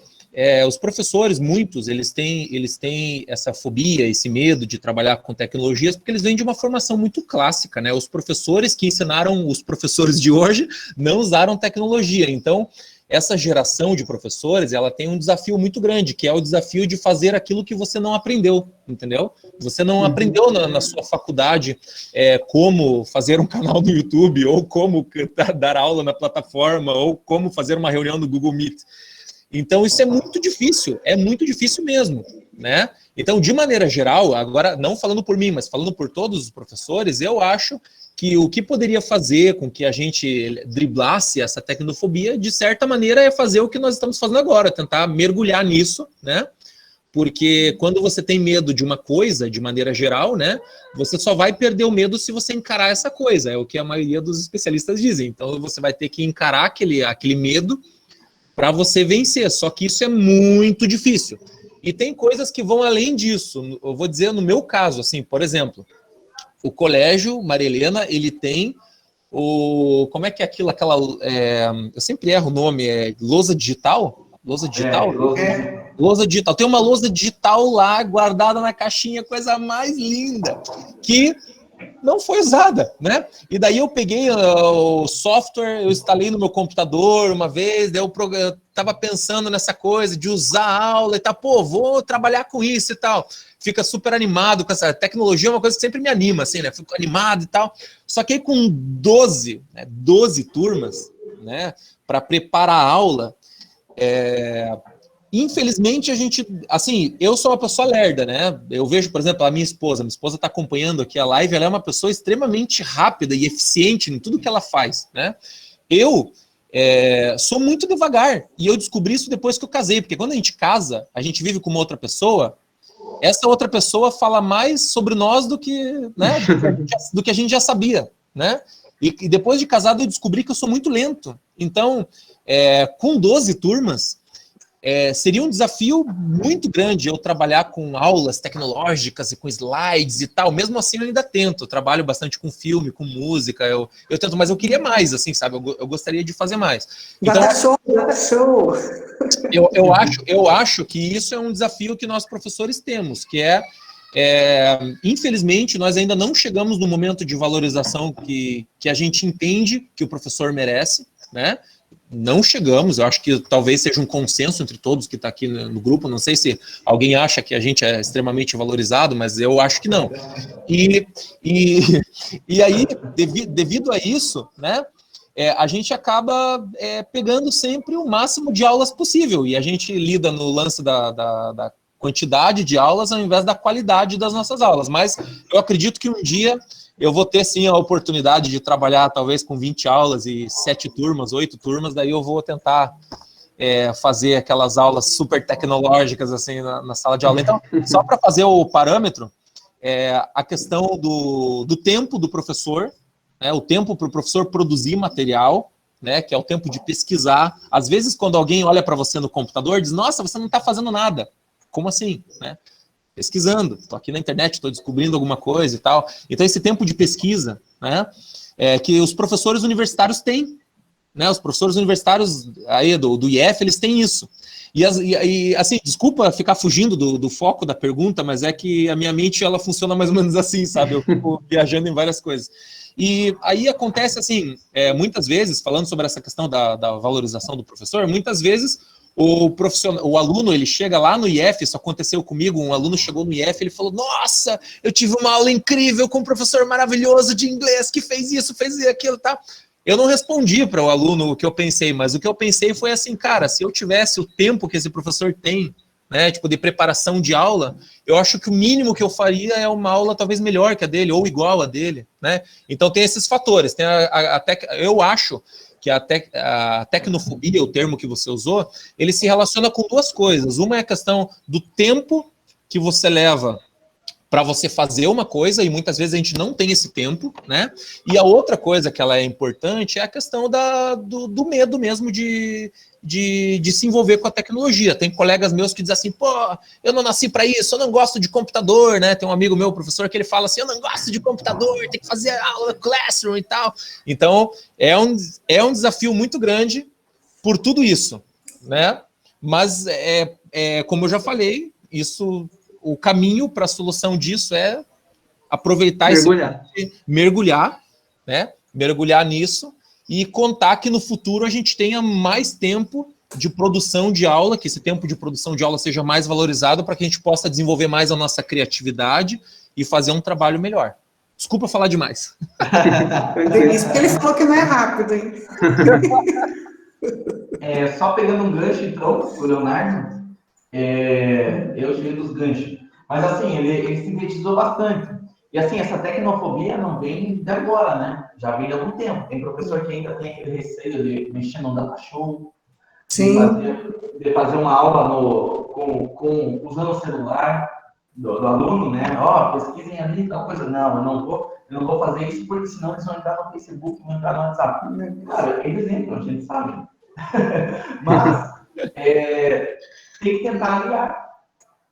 os professores, muitos, eles têm essa fobia, esse medo de trabalhar com tecnologias, porque eles vêm de uma formação muito clássica, né? Os professores que ensinaram os professores de hoje não usaram tecnologia. Então, essa geração de professores, ela tem um desafio muito grande, que é o desafio de fazer aquilo que você não aprendeu, entendeu? Você não aprendeu na sua faculdade como fazer um canal no YouTube, ou como dar aula na plataforma, ou como fazer uma reunião no Google Meet. Então, isso é muito difícil mesmo, né? Então, de maneira geral, agora, não falando por mim, mas falando por todos os professores, eu acho que o que poderia fazer com que a gente driblasse essa tecnofobia, de certa maneira, é fazer o que nós estamos fazendo agora, tentar mergulhar nisso, né? Porque quando você tem medo de uma coisa, de maneira geral, né, você só vai perder o medo se você encarar essa coisa, é o que a maioria dos especialistas dizem. Então, você vai ter que encarar aquele medo para você vencer, só que isso é muito difícil. E tem coisas que vão além disso. Eu vou dizer no meu caso, assim, por exemplo, o colégio Maria Helena, ele tem como é que é aquilo, eu sempre erro o nome, lousa digital? Lousa digital? Lousa digital. Tem uma lousa digital lá, guardada na caixinha, coisa mais linda, que não foi usada, né? E daí eu peguei o software, eu instalei no meu computador uma vez, daí eu estava pensando nessa coisa de usar a aula e tal, vou trabalhar com isso e tal. Fica super animado com essa tecnologia, é uma coisa que sempre me anima, assim, né? Fico animado e tal. Só que aí com 12 turmas, né, para preparar a aula, infelizmente, a gente, assim, eu sou uma pessoa lerda, né? Eu vejo, por exemplo, a minha esposa está acompanhando aqui a live, ela é uma pessoa extremamente rápida e eficiente em tudo que ela faz, né? Eu sou muito devagar, e eu descobri isso depois que eu casei, porque quando a gente casa, a gente vive com uma outra pessoa, essa outra pessoa fala mais sobre nós do que, né, do que a gente já sabia, né? E depois de casado eu descobri que eu sou muito lento. Então, com 12 turmas, seria um desafio muito grande eu trabalhar com aulas tecnológicas e com slides e tal. Mesmo assim, eu ainda tento. Eu trabalho bastante com filme, com música. Eu tento, mas eu queria mais, assim, sabe? Eu gostaria de fazer mais. Então, Data show. Eu acho que isso é um desafio que nós professores temos, que infelizmente, nós ainda não chegamos no momento de valorização que a gente entende que o professor merece, né? Não chegamos, eu acho que talvez seja um consenso entre todos que está aqui no grupo, não sei se alguém acha que a gente é extremamente valorizado, mas eu acho que não. E aí, devido a isso, né, a gente acaba pegando sempre o máximo de aulas possível, e a gente lida no lance da quantidade de aulas ao invés da qualidade das nossas aulas, mas eu acredito que um dia eu vou ter, sim, a oportunidade de trabalhar, talvez, com 20 aulas e 7 turmas, 8 turmas, daí eu vou tentar fazer aquelas aulas super tecnológicas, assim, na sala de aula. Então, só para fazer o parâmetro, a questão do tempo do professor, né, o tempo para o professor produzir material, né, que é o tempo de pesquisar. Às vezes, quando alguém olha para você no computador, diz, nossa, você não está fazendo nada. Como assim, né? Pesquisando, estou aqui na internet, estou descobrindo alguma coisa e tal. Então, esse tempo de pesquisa, né, que os professores universitários têm, né? Os professores universitários aí do IF, eles têm isso. E assim, desculpa ficar fugindo do foco da pergunta, mas é que a minha mente, ela funciona mais ou menos assim, sabe? Eu fico viajando em várias coisas. E aí acontece assim, muitas vezes, falando sobre essa questão da valorização do professor, muitas vezes o aluno, ele chega lá no IF, isso aconteceu comigo, um aluno chegou no IF, ele falou, nossa, eu tive uma aula incrível com um professor maravilhoso de inglês, que fez isso, fez aquilo, tá? Eu não respondi para o aluno o que eu pensei, mas o que eu pensei foi assim, cara, se eu tivesse o tempo que esse professor tem, né, tipo, de preparação de aula, eu acho que o mínimo que eu faria é uma aula talvez melhor que a dele, ou igual a dele, né? Então tem esses fatores, tem eu acho que a tecnofobia, o termo que você usou, ele se relaciona com duas coisas. Uma é a questão do tempo que você leva para você fazer uma coisa, e muitas vezes a gente não tem esse tempo, né? E a outra coisa que ela é importante é a questão do medo mesmo de se envolver com a tecnologia. Tem colegas meus que dizem assim, pô, eu não nasci para isso, eu não gosto de computador, né? Tem um amigo meu, professor, que ele fala assim, eu não gosto de computador, tem que fazer aula Classroom e tal. Então, é um desafio muito grande por tudo isso, né? Mas, como eu já falei, o caminho para a solução disso é aproveitar mergulhar, né? Mergulhar nisso e contar que no futuro a gente tenha mais tempo de produção de aula, que esse tempo de produção de aula seja mais valorizado para que a gente possa desenvolver mais a nossa criatividade e fazer um trabalho melhor. Desculpa falar demais. Isso porque ele falou que não é rápido, hein? Só pegando um gancho, então, o Leonardo, eu tirei dos ganchos. Mas, assim, ele sintetizou bastante. E, assim, essa tecnofobia não vem de agora, né? Já vem de algum tempo. Tem professor que ainda tem aquele receio de mexer no data show, de fazer uma aula usando o celular do aluno, né? Pesquisem ali, tal coisa. Não, eu não vou fazer isso porque senão eles vão entrar no Facebook, vão entrar no WhatsApp. Cara, eles entram, a gente sabe. Mas tem que tentar aliar.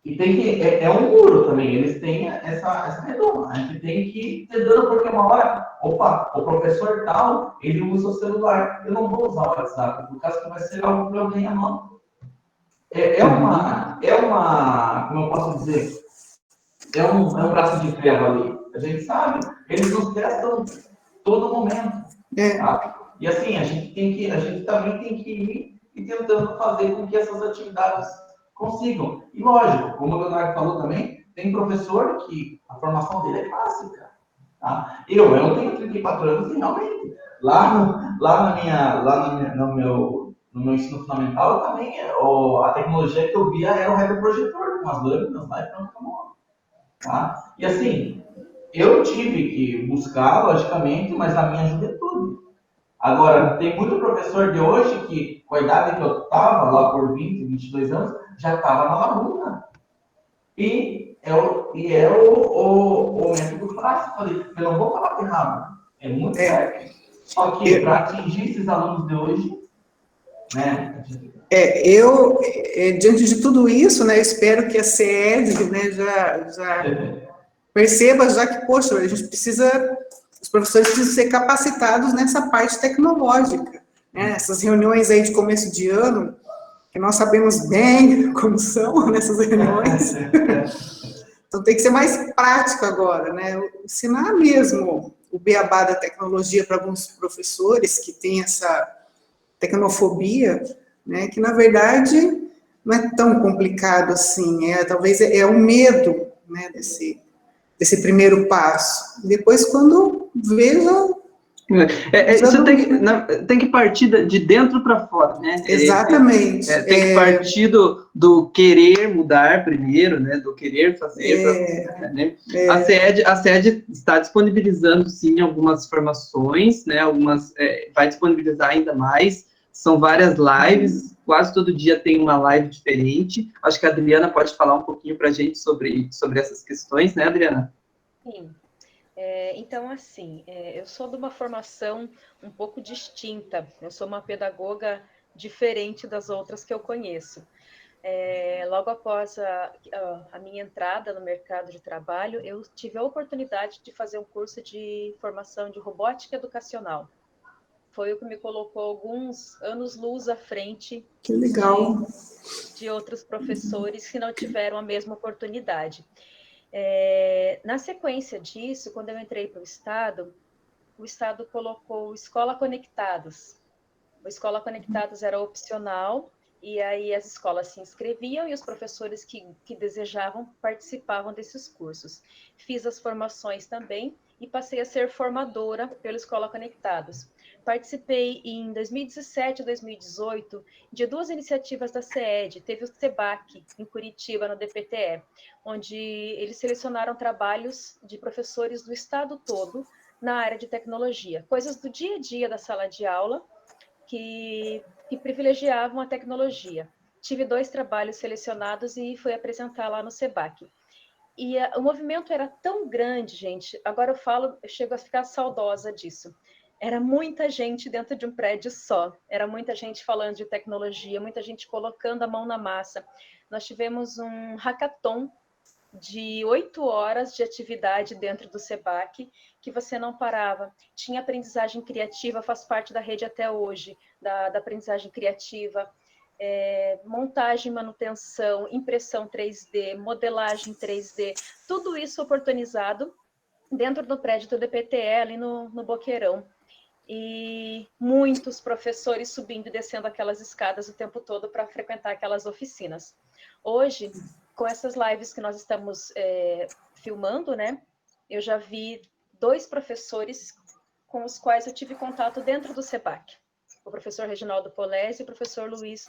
E tem que. É um muro também, eles têm essa redoma. A gente tem que ir dando, porque uma hora, opa, o professor tal, ele usa o celular. Eu não vou usar o WhatsApp, por causa que vai ser algo para eu ganhar mão. Como eu posso dizer? É um braço de ferro ali. A gente sabe, eles nos testam todo momento. Sabe? E assim, a gente também tem que ir tentando fazer com que essas atividades consigam. E lógico, como o Leonardo falou também, tem professor que a formação dele é clássica. Tá? Eu tenho 34 anos e realmente, no meu ensino fundamental também, a tecnologia que eu via era o retroprojetor, com as lâminas lá e pronto, tá? E assim, eu tive que buscar, logicamente, mas na minha juventude. Agora, tem muito professor de hoje que, com a idade que eu estava, lá por 20, 22 anos, já estava na laguna. E é o método clássico ali. Eu não vou falar errado. É muito certo. Só que, para atingir esses alunos de hoje, né? Diante de tudo isso, né, espero que a CED, né, já perceba, já que, poxa, a gente precisa, os professores precisam ser capacitados nessa parte tecnológica, né, essas reuniões aí de começo de ano, que nós sabemos bem como são nessas reuniões, então tem que ser mais prático agora, né, ensinar mesmo o beabá da tecnologia para alguns professores que têm essa tecnofobia, né, que na verdade não é tão complicado assim, talvez é o medo, né, desse primeiro passo. Depois, quando veja... Isso tem que partir de dentro para fora, né? Exatamente. Tem que partir do querer mudar primeiro, né? Do querer fazer. Né? A SED está disponibilizando, sim, algumas formações, né? Vai disponibilizar ainda mais. São várias lives, quase todo dia tem uma live diferente. Acho que a Adriana pode falar um pouquinho para a gente sobre essas questões, né, Adriana? Sim. Então, assim, eu sou de uma formação um pouco distinta. Eu sou uma pedagoga diferente das outras que eu conheço. Logo após a minha entrada no mercado de trabalho, eu tive a oportunidade de fazer um curso de formação de robótica educacional. foi o que me colocou alguns anos-luz à frente Que legal. de outros professores que não tiveram a mesma oportunidade. Na sequência disso, quando eu entrei para o Estado colocou Escola Conectados. O Escola Conectados era opcional, e aí as escolas se inscreviam e os professores que desejavam participavam desses cursos. Fiz as formações também e passei a ser formadora pela Escola Conectados. Participei em 2017 e 2018 de duas iniciativas da CED. Teve o SEBAC, em Curitiba, no DPTE, onde eles selecionaram trabalhos de professores do estado todo na área de tecnologia, coisas do dia a dia da sala de aula, que privilegiavam a tecnologia. Tive 2 trabalhos selecionados e fui apresentar lá no SEBAC. E o movimento era tão grande, gente, agora eu chego a ficar saudosa disso. Era muita gente dentro de um prédio só, era muita gente falando de tecnologia, muita gente colocando a mão na massa. Nós tivemos um hackathon de 8 horas de atividade dentro do SEBAC, que você não parava. Tinha aprendizagem criativa, faz parte da rede até hoje, da aprendizagem criativa, montagem, manutenção, impressão 3D, modelagem 3D, tudo isso oportunizado dentro do prédio do DPTE, ali no Boqueirão. E muitos professores subindo e descendo aquelas escadas o tempo todo para frequentar aquelas oficinas. Hoje, com essas lives que nós estamos filmando, né, eu já vi 2 professores com os quais eu tive contato dentro do SEBAC. O professor Reginaldo Polese e o professor Luiz,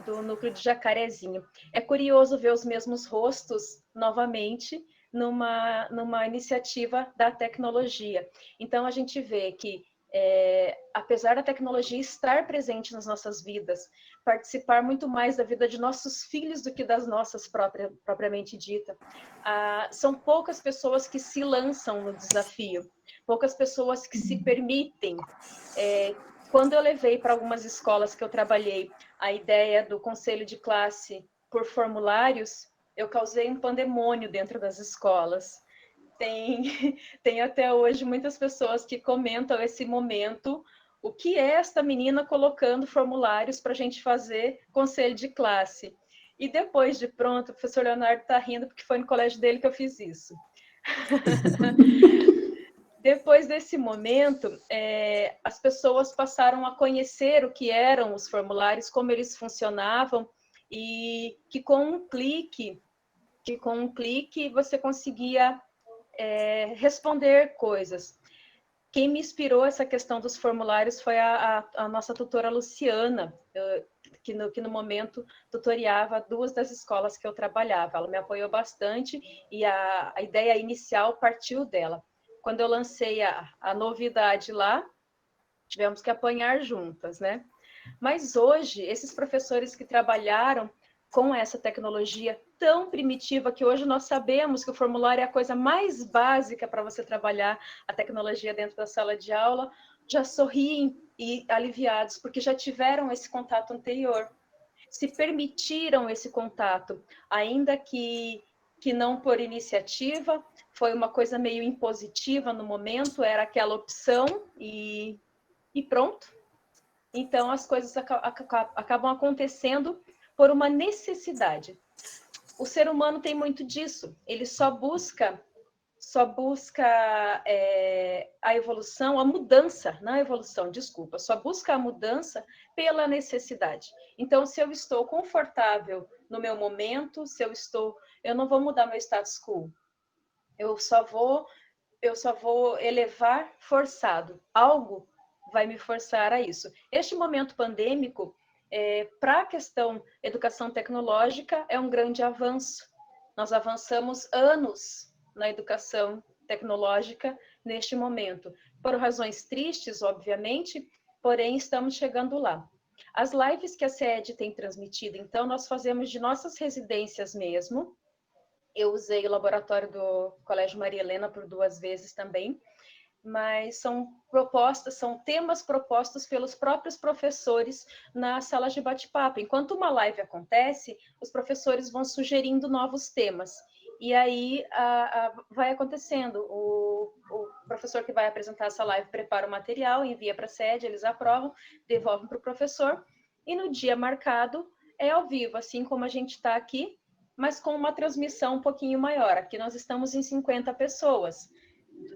do núcleo de Jacarezinho. É curioso ver os mesmos rostos novamente numa iniciativa da tecnologia. Então, a gente vê que apesar da tecnologia estar presente nas nossas vidas, participar muito mais da vida de nossos filhos do que das nossas propriamente dita, são poucas pessoas que se lançam no desafio, poucas pessoas que se permitem. Quando eu levei para algumas escolas que eu trabalhei a ideia do conselho de classe por formulários, eu causei um pandemônio dentro das escolas. Tem até hoje muitas pessoas que comentam esse momento, o que é esta menina colocando formulários para a gente fazer conselho de classe. E depois de pronto, o professor Leonardo está rindo porque foi no colégio dele que eu fiz isso. Depois desse momento, as pessoas passaram a conhecer o que eram os formulários, como eles funcionavam, e que com um clique você conseguia responder coisas. Quem me inspirou essa questão dos formulários foi a nossa tutora Luciana, que no momento tutoriava 2 das escolas que eu trabalhava. Ela me apoiou bastante e a ideia inicial partiu dela. Quando eu lancei a novidade lá, tivemos que apanhar juntas, né? Mas hoje, esses professores que trabalharam com essa tecnologia tão primitiva, que hoje nós sabemos que o formulário é a coisa mais básica para você trabalhar a tecnologia dentro da sala de aula, já sorriem e aliviados, porque já tiveram esse contato anterior, se permitiram esse contato, ainda que não por iniciativa, foi uma coisa meio impositiva no momento, era aquela opção e pronto. Então, as coisas acabam acontecendo por uma necessidade. O ser humano tem muito disso, ele só busca a evolução, a mudança, não a evolução, desculpa, só busca a mudança pela necessidade. Então, se eu estou confortável no meu momento, eu não vou mudar meu status quo, eu só vou elevar forçado, algo vai me forçar a isso. Este momento pandêmico, para a questão educação tecnológica, é um grande avanço. Nós avançamos anos na educação tecnológica neste momento. Por razões tristes, obviamente, porém estamos chegando lá. As lives que a CED tem transmitido, então, nós fazemos de nossas residências mesmo. Eu usei o laboratório do Colégio Maria Helena por 2 vezes também, mas são temas propostos pelos próprios professores nas salas de bate-papo. Enquanto uma live acontece, os professores vão sugerindo novos temas. E aí vai acontecendo. O professor que vai apresentar essa live prepara o material, envia para a sede, eles aprovam, devolvem para o professor, e no dia marcado é ao vivo, assim como a gente está aqui, mas com uma transmissão um pouquinho maior. Aqui nós estamos em 50 pessoas.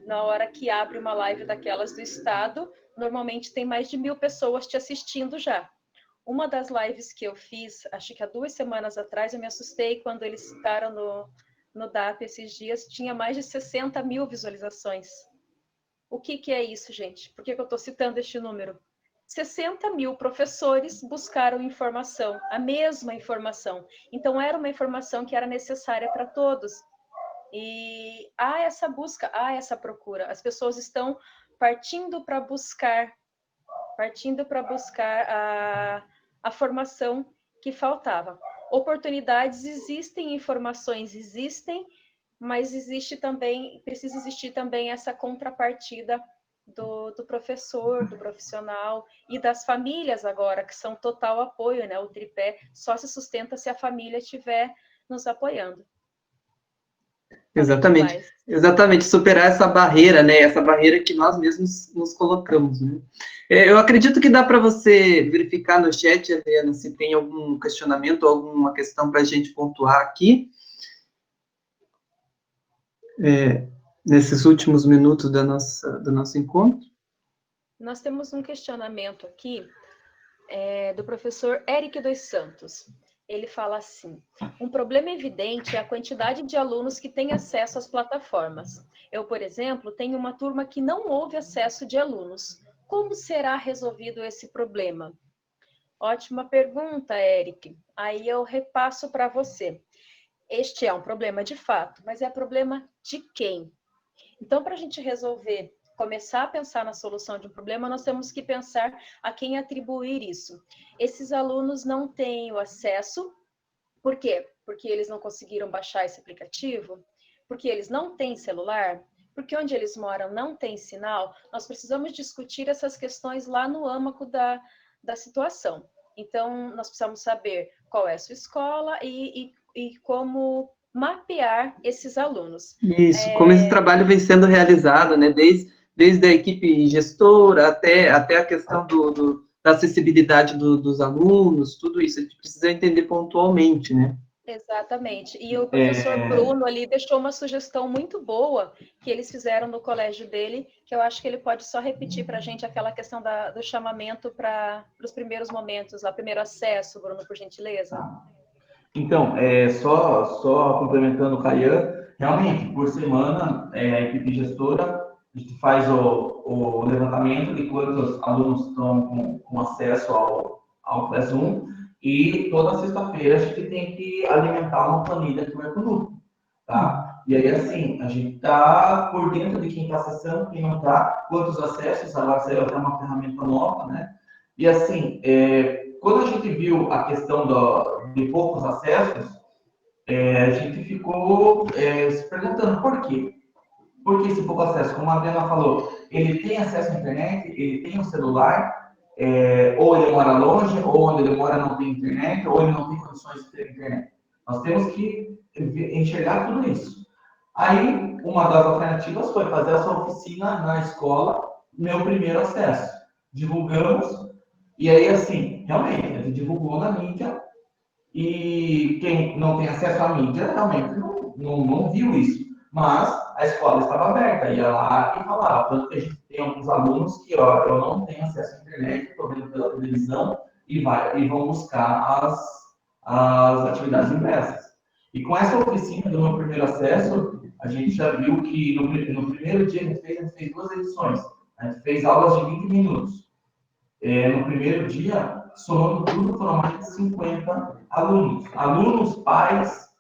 Na hora que abre uma live daquelas do estado, normalmente tem mais de 1.000 pessoas te assistindo já. Uma das lives que eu fiz, acho que há 2 semanas atrás, eu me assustei quando eles citaram no DAP esses dias, tinha mais de 60.000 visualizações. O que é isso, gente? Por que eu estou citando este número? 60.000 professores buscaram informação, a mesma informação. Então, era uma informação que era necessária para todos. E há essa busca, há essa procura. As pessoas estão partindo para buscar a formação que faltava. Oportunidades existem, informações existem, mas precisa existir também essa contrapartida do professor, do profissional e das famílias agora, que são total apoio, né? O tripé só se sustenta se a família estiver nos apoiando. Exatamente, superar essa barreira, né? Essa barreira que nós mesmos nos colocamos, né? Eu acredito que dá para você verificar no chat, Adriana, se tem algum questionamento, alguma questão para a gente pontuar aqui, nesses últimos minutos do nosso encontro. Nós temos um questionamento aqui do professor Eric dos Santos. Ele fala assim: um problema evidente é a quantidade de alunos que têm acesso às plataformas. Eu, por exemplo, tenho uma turma que não houve acesso de alunos. Como será resolvido esse problema? Ótima pergunta, Eric. Aí eu repasso para você. Este é um problema de fato, mas é problema de quem? Então, para a gente resolver, começar a pensar na solução de um problema, nós temos que pensar a quem atribuir isso. Esses alunos não têm o acesso. Por quê? Porque eles não conseguiram baixar esse aplicativo? Porque eles não têm celular? Porque onde eles moram não tem sinal? Nós precisamos discutir essas questões lá no âmago da situação. Então, nós precisamos saber qual é a sua escola e como mapear esses alunos. Isso, como esse trabalho vem sendo realizado, né? Desde a equipe gestora até a questão da acessibilidade dos alunos, tudo isso, a gente precisa entender pontualmente, né? Exatamente. E o professor Bruno ali deixou uma sugestão muito boa que eles fizeram no colégio dele, que eu acho que ele pode só repetir para a gente aquela questão do chamamento para os primeiros momentos, o primeiro acesso, Bruno, por gentileza. Então, só complementando o Caian, realmente, por semana, a equipe gestora, a gente faz o levantamento de quantos alunos estão com acesso ao Classroom, e toda sexta-feira a gente tem que alimentar uma planilha que vai para o grupo, tá? E aí, assim, a gente está por dentro de quem está acessando, quem não está, quantos acessos, agora saiu até uma ferramenta nova, né? E assim, quando a gente viu a questão de poucos acessos, a gente ficou se perguntando por quê? Por que esse pouco acesso? Como a Adriana falou, ele tem acesso à internet, ele tem um celular, ou ele mora longe, ou onde ele mora não tem internet, ou ele não tem condições de ter internet. Nós temos que enxergar tudo isso. Aí, uma das alternativas foi fazer essa oficina na escola, meu primeiro acesso. Divulgamos, e aí, assim, realmente, a gente divulgou na mídia, e quem não tem acesso à mídia, realmente não viu isso. Mas a escola estava aberta, ia lá e falava. Tanto que a gente tem alguns alunos que, eu não tenho acesso à internet, estou vendo pela televisão, e vão buscar as atividades impressas. E com essa oficina do meu primeiro acesso, a gente já viu que no primeiro dia a gente fez 2 edições. A gente fez aulas de 20 minutos. No primeiro dia, somando tudo, foram mais de 50 alunos. Alunos, pais,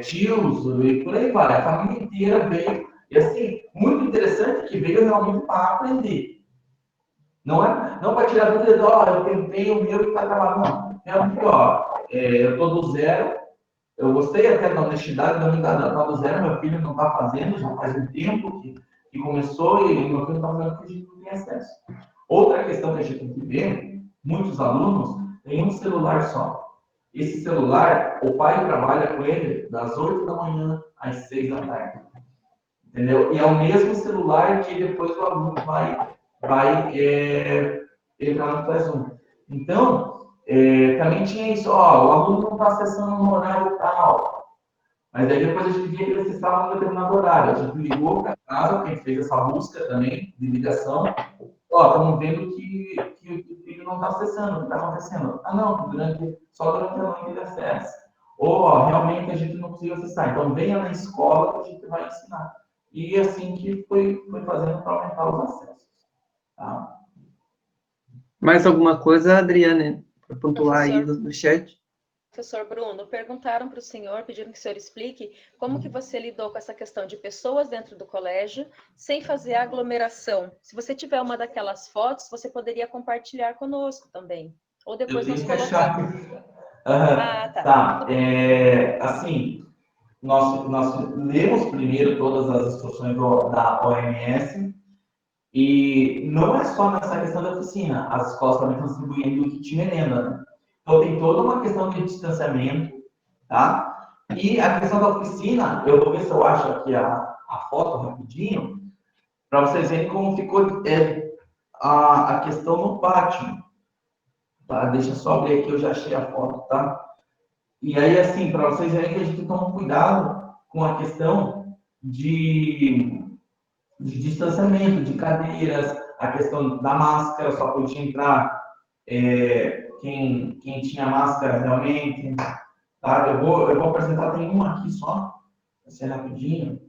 tios, e por aí vai. A família inteira veio. E assim, muito interessante que veio realmente para aprender. Não para tirar dúvida, eu tentei o meu e está travado, não. Realmente, eu estou do zero. Eu gostei até da honestidade, da unidade do zero. Meu filho não está fazendo, já faz um tempo que começou e meu filho está fazendo porque a gente não tem acesso. Outra questão que a gente tem que ver, muitos alunos têm um celular só. esse celular, o pai trabalha com ele das 8 da manhã às 6 da tarde. Entendeu? E é o mesmo celular que depois o aluno vai entrar no Classroom. Então, também tinha isso, ó, o aluno não está acessando no horário tal. Mas aí depois a gente via que ele acessava num determinado horário. A gente ligou para casa, porque a gente fez essa busca também, de ligação. Ó, estamos vendo que o filho não está acessando, o que está acontecendo? Ah, não, só durante a noite ele acessa. Ou, ó, realmente a gente não conseguiu acessar. Então, venha na escola que a gente vai ensinar. E assim que foi fazendo para aumentar os acessos. Tá? Mais alguma coisa, Adriane, para pontuar aí no chat? Professor Bruno, perguntaram para o senhor, pediram que o senhor explique como que você lidou com essa questão de pessoas dentro do colégio sem fazer aglomeração. Se você tiver uma daquelas fotos, você poderia compartilhar conosco também. Ou depois nós colocamos. Ah, tá. Tá. Assim, nós lemos primeiro todas as instruções da OMS e não é só nessa questão da oficina. As escolas também estão distribuindo o kit merenda, né? Então, tem toda uma questão de distanciamento, tá? E a questão da oficina, eu vou ver se eu acho aqui a foto rapidinho, para vocês verem como ficou a questão no pátio. Tá? Deixa eu só abrir aqui, eu já achei a foto, tá? E aí, assim, para vocês verem que a gente toma cuidado com a questão de distanciamento, de cadeiras, a questão da máscara, só podia entrar quem tinha máscara realmente, tá? Eu vou apresentar, tem uma aqui só, vai ser rapidinho.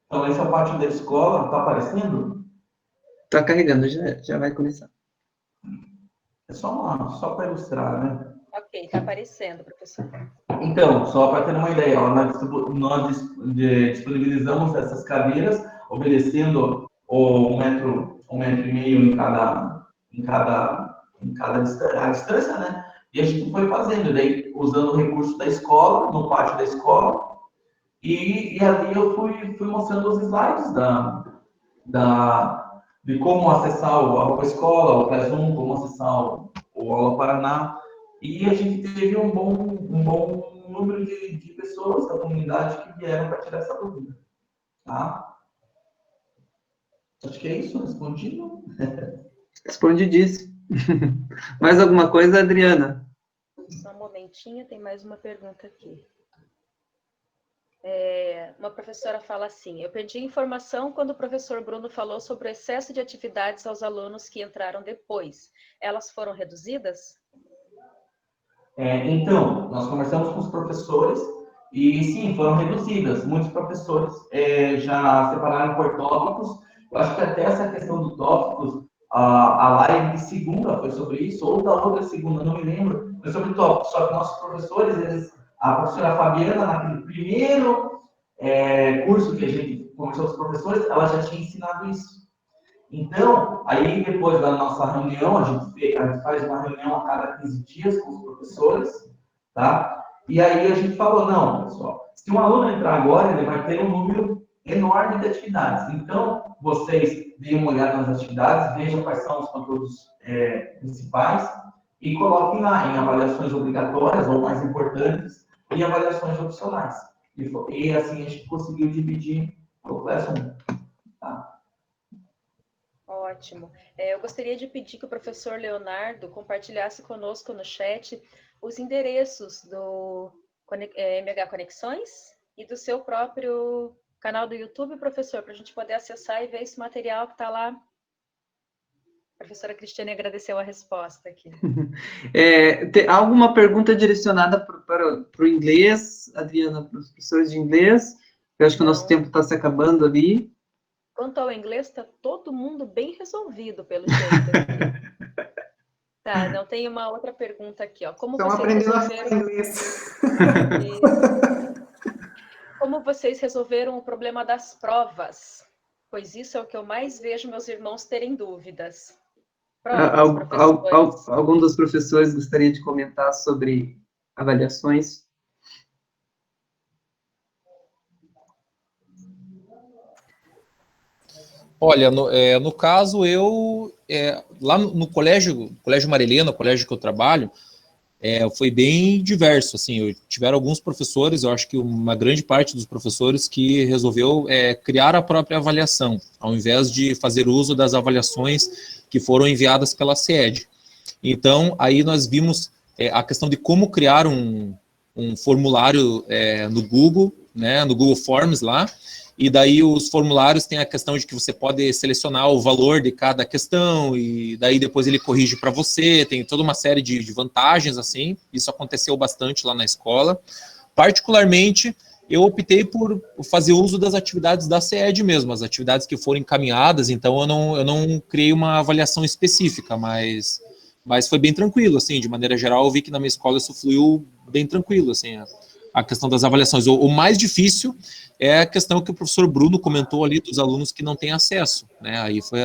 Então, esse é o pátio da escola, tá aparecendo? Está carregando, já vai começar. É só para ilustrar, né? Ok, está aparecendo, professor. Então, só para ter uma ideia, ó, nós disponibilizamos essas cadeiras, obedecendo um metro e meio em cada distância, né? E a gente foi fazendo, daí usando o recurso da escola, no pátio da escola, e ali eu fui mostrando os slides de como acessar a Aula Escola, o Classroom, como acessar o Aula Paraná. E a gente teve um bom número de pessoas da comunidade que vieram para tirar essa dúvida. Tá? Acho que é isso, respondido. Respondidíssimo. Mais alguma coisa, Adriana? Só um momentinho, tem mais uma pergunta aqui. Uma professora fala assim: eu perdi informação quando o professor Bruno falou sobre o excesso de atividades aos alunos que entraram depois. Elas foram reduzidas? Então, nós conversamos com os professores e sim, foram reduzidas. Muitos professores já separaram por tópicos. Eu acho que até essa questão do tópicos, a live de segunda foi sobre isso, ou da outra segunda, não me lembro, foi sobre tópicos. Só que nossos professores, a professora Fabiana, naquele primeiro curso que a gente conversou com os professores, ela já tinha ensinado isso. Então, aí depois da nossa reunião, a gente faz uma reunião a cada 15 dias com os professores, tá? E aí a gente falou, não, pessoal, se um aluno entrar agora, ele vai ter um número enorme de atividades. Então, vocês deem uma olhada nas atividades, vejam quais são os conteúdos principais e coloquem lá em avaliações obrigatórias ou mais importantes e avaliações opcionais. E assim a gente conseguiu dividir o Classroom, tá? Ótimo. Eu gostaria de pedir que o professor Leonardo compartilhasse conosco no chat os endereços do MH Conexões e do seu próprio canal do YouTube, professor, para a gente poder acessar e ver esse material que está lá. A professora Cristiane agradeceu a resposta aqui. Há alguma pergunta direcionada para o inglês, Adriana, para os professores de inglês? Eu acho que o nosso tempo está se acabando ali. Quanto ao inglês, está todo mundo bem resolvido, pelo jeito aqui. Tá, não tem uma outra pergunta aqui, ó. Como Estão vocês aprendendo a resolveram... falar inglês. Como vocês resolveram o problema das provas? Pois isso é o que eu mais vejo meus irmãos terem dúvidas. Provas, professores. Algum dos professores gostaria de comentar sobre avaliações? Olha, no caso, lá no Colégio Marilena, o colégio que eu trabalho, foi bem diverso, assim, tiveram alguns professores, eu acho que uma grande parte dos professores que resolveu criar a própria avaliação, ao invés de fazer uso das avaliações que foram enviadas pela SED. Então, aí nós vimos a questão de como criar um formulário no Google, né, no Google Forms lá, e daí os formulários têm a questão de que você pode selecionar o valor de cada questão, e daí depois ele corrige para você, tem toda uma série de vantagens, assim, isso aconteceu bastante lá na escola. Particularmente, eu optei por fazer uso das atividades da CED mesmo, as atividades que foram encaminhadas, então eu não criei uma avaliação específica, mas foi bem tranquilo, assim, de maneira geral, eu vi que na minha escola isso fluiu bem tranquilo, assim, a questão das avaliações. O mais difícil é a questão que o professor Bruno comentou ali dos alunos que não têm acesso, né? Aí foi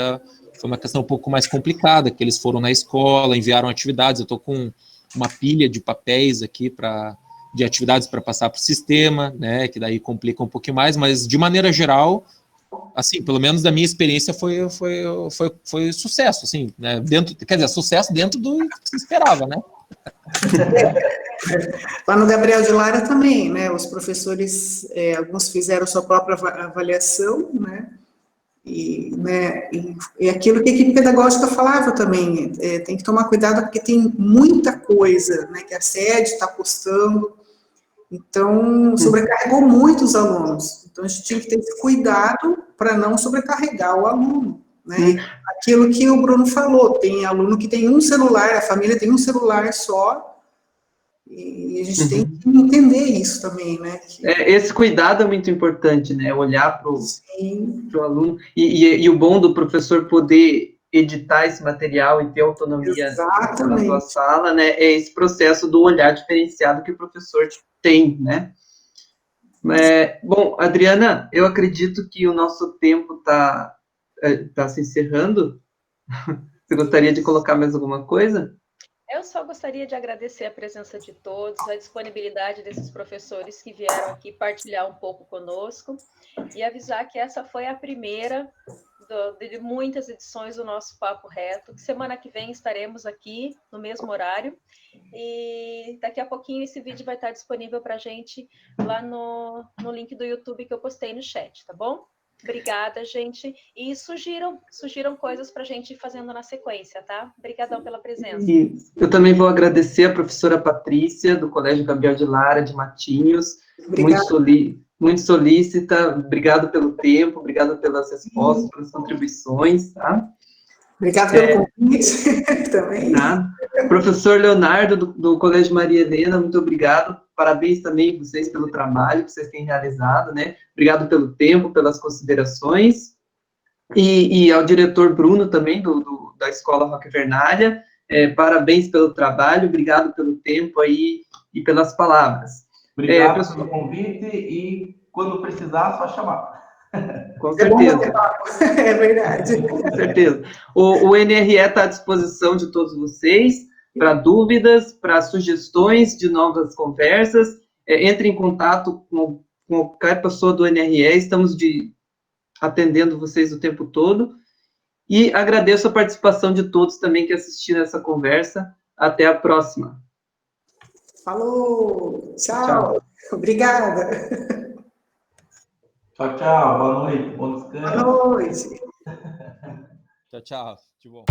uma questão um pouco mais complicada, que eles foram na escola, enviaram atividades, eu estou com uma pilha de papéis aqui de atividades para passar para o sistema, né? Que daí complica um pouquinho mais, mas de maneira geral, assim, pelo menos da minha experiência foi sucesso, assim, né? Quer dizer, sucesso dentro do que se esperava, né? Lá no Gabriel de Lara também, né? Os professores, alguns fizeram sua própria avaliação, né? E aquilo que a equipe pedagógica falava também, tem que tomar cuidado porque tem muita coisa, né? Que a SED está postando, então sobrecarregou muito os alunos. Então a gente tinha que ter esse cuidado para não sobrecarregar o aluno, né? Aquilo que o Bruno falou, tem aluno que tem um celular, a família tem um celular só. E a gente tem que entender isso também, né? Esse cuidado é muito importante, né? Olhar para o aluno. E o bom do professor poder editar esse material e ter autonomia na sua sala, né? É esse processo do olhar diferenciado que o professor tem, né? Bom, Adriana, eu acredito que o nosso tempo está se encerrando. Você gostaria de colocar mais alguma coisa? Eu só gostaria de agradecer a presença de todos, a disponibilidade desses professores que vieram aqui partilhar um pouco conosco e avisar que essa foi a primeira de muitas edições do nosso Papo Reto, que semana que vem estaremos aqui no mesmo horário e daqui a pouquinho esse vídeo vai estar disponível para a gente lá no link do YouTube que eu postei no chat, tá bom? Obrigada, gente. E sugiram coisas para a gente ir fazendo na sequência, tá? Obrigadão pela presença. Eu também vou agradecer a professora Patrícia, do Colégio Gabriel de Lara, de Matinhos, muito solícita. Obrigado pelo tempo, obrigado pelas respostas, pelas contribuições, tá? Obrigado pelo convite também. Nada. Professor Leonardo, do Colégio Maria Helena, muito obrigado. Parabéns também vocês pelo trabalho que vocês têm realizado, né? Obrigado pelo tempo, pelas considerações. E ao diretor Bruno também, da Escola Roque Vernalha, parabéns pelo trabalho, obrigado pelo tempo aí e pelas palavras. Obrigado pelo convite e quando precisar, só chamar. Com certeza. É verdade. Com certeza. O NRE está à disposição de todos vocês para dúvidas, para sugestões de novas conversas. Entre em contato com qualquer pessoa do NRE, estamos atendendo vocês o tempo todo. E agradeço a participação de todos também que assistiram essa conversa. Até a próxima. Falou. Tchau. Obrigada. Tchau, tchau. Boa noite. Bom descanso. Boa noite. Tchau, tchau. De bom.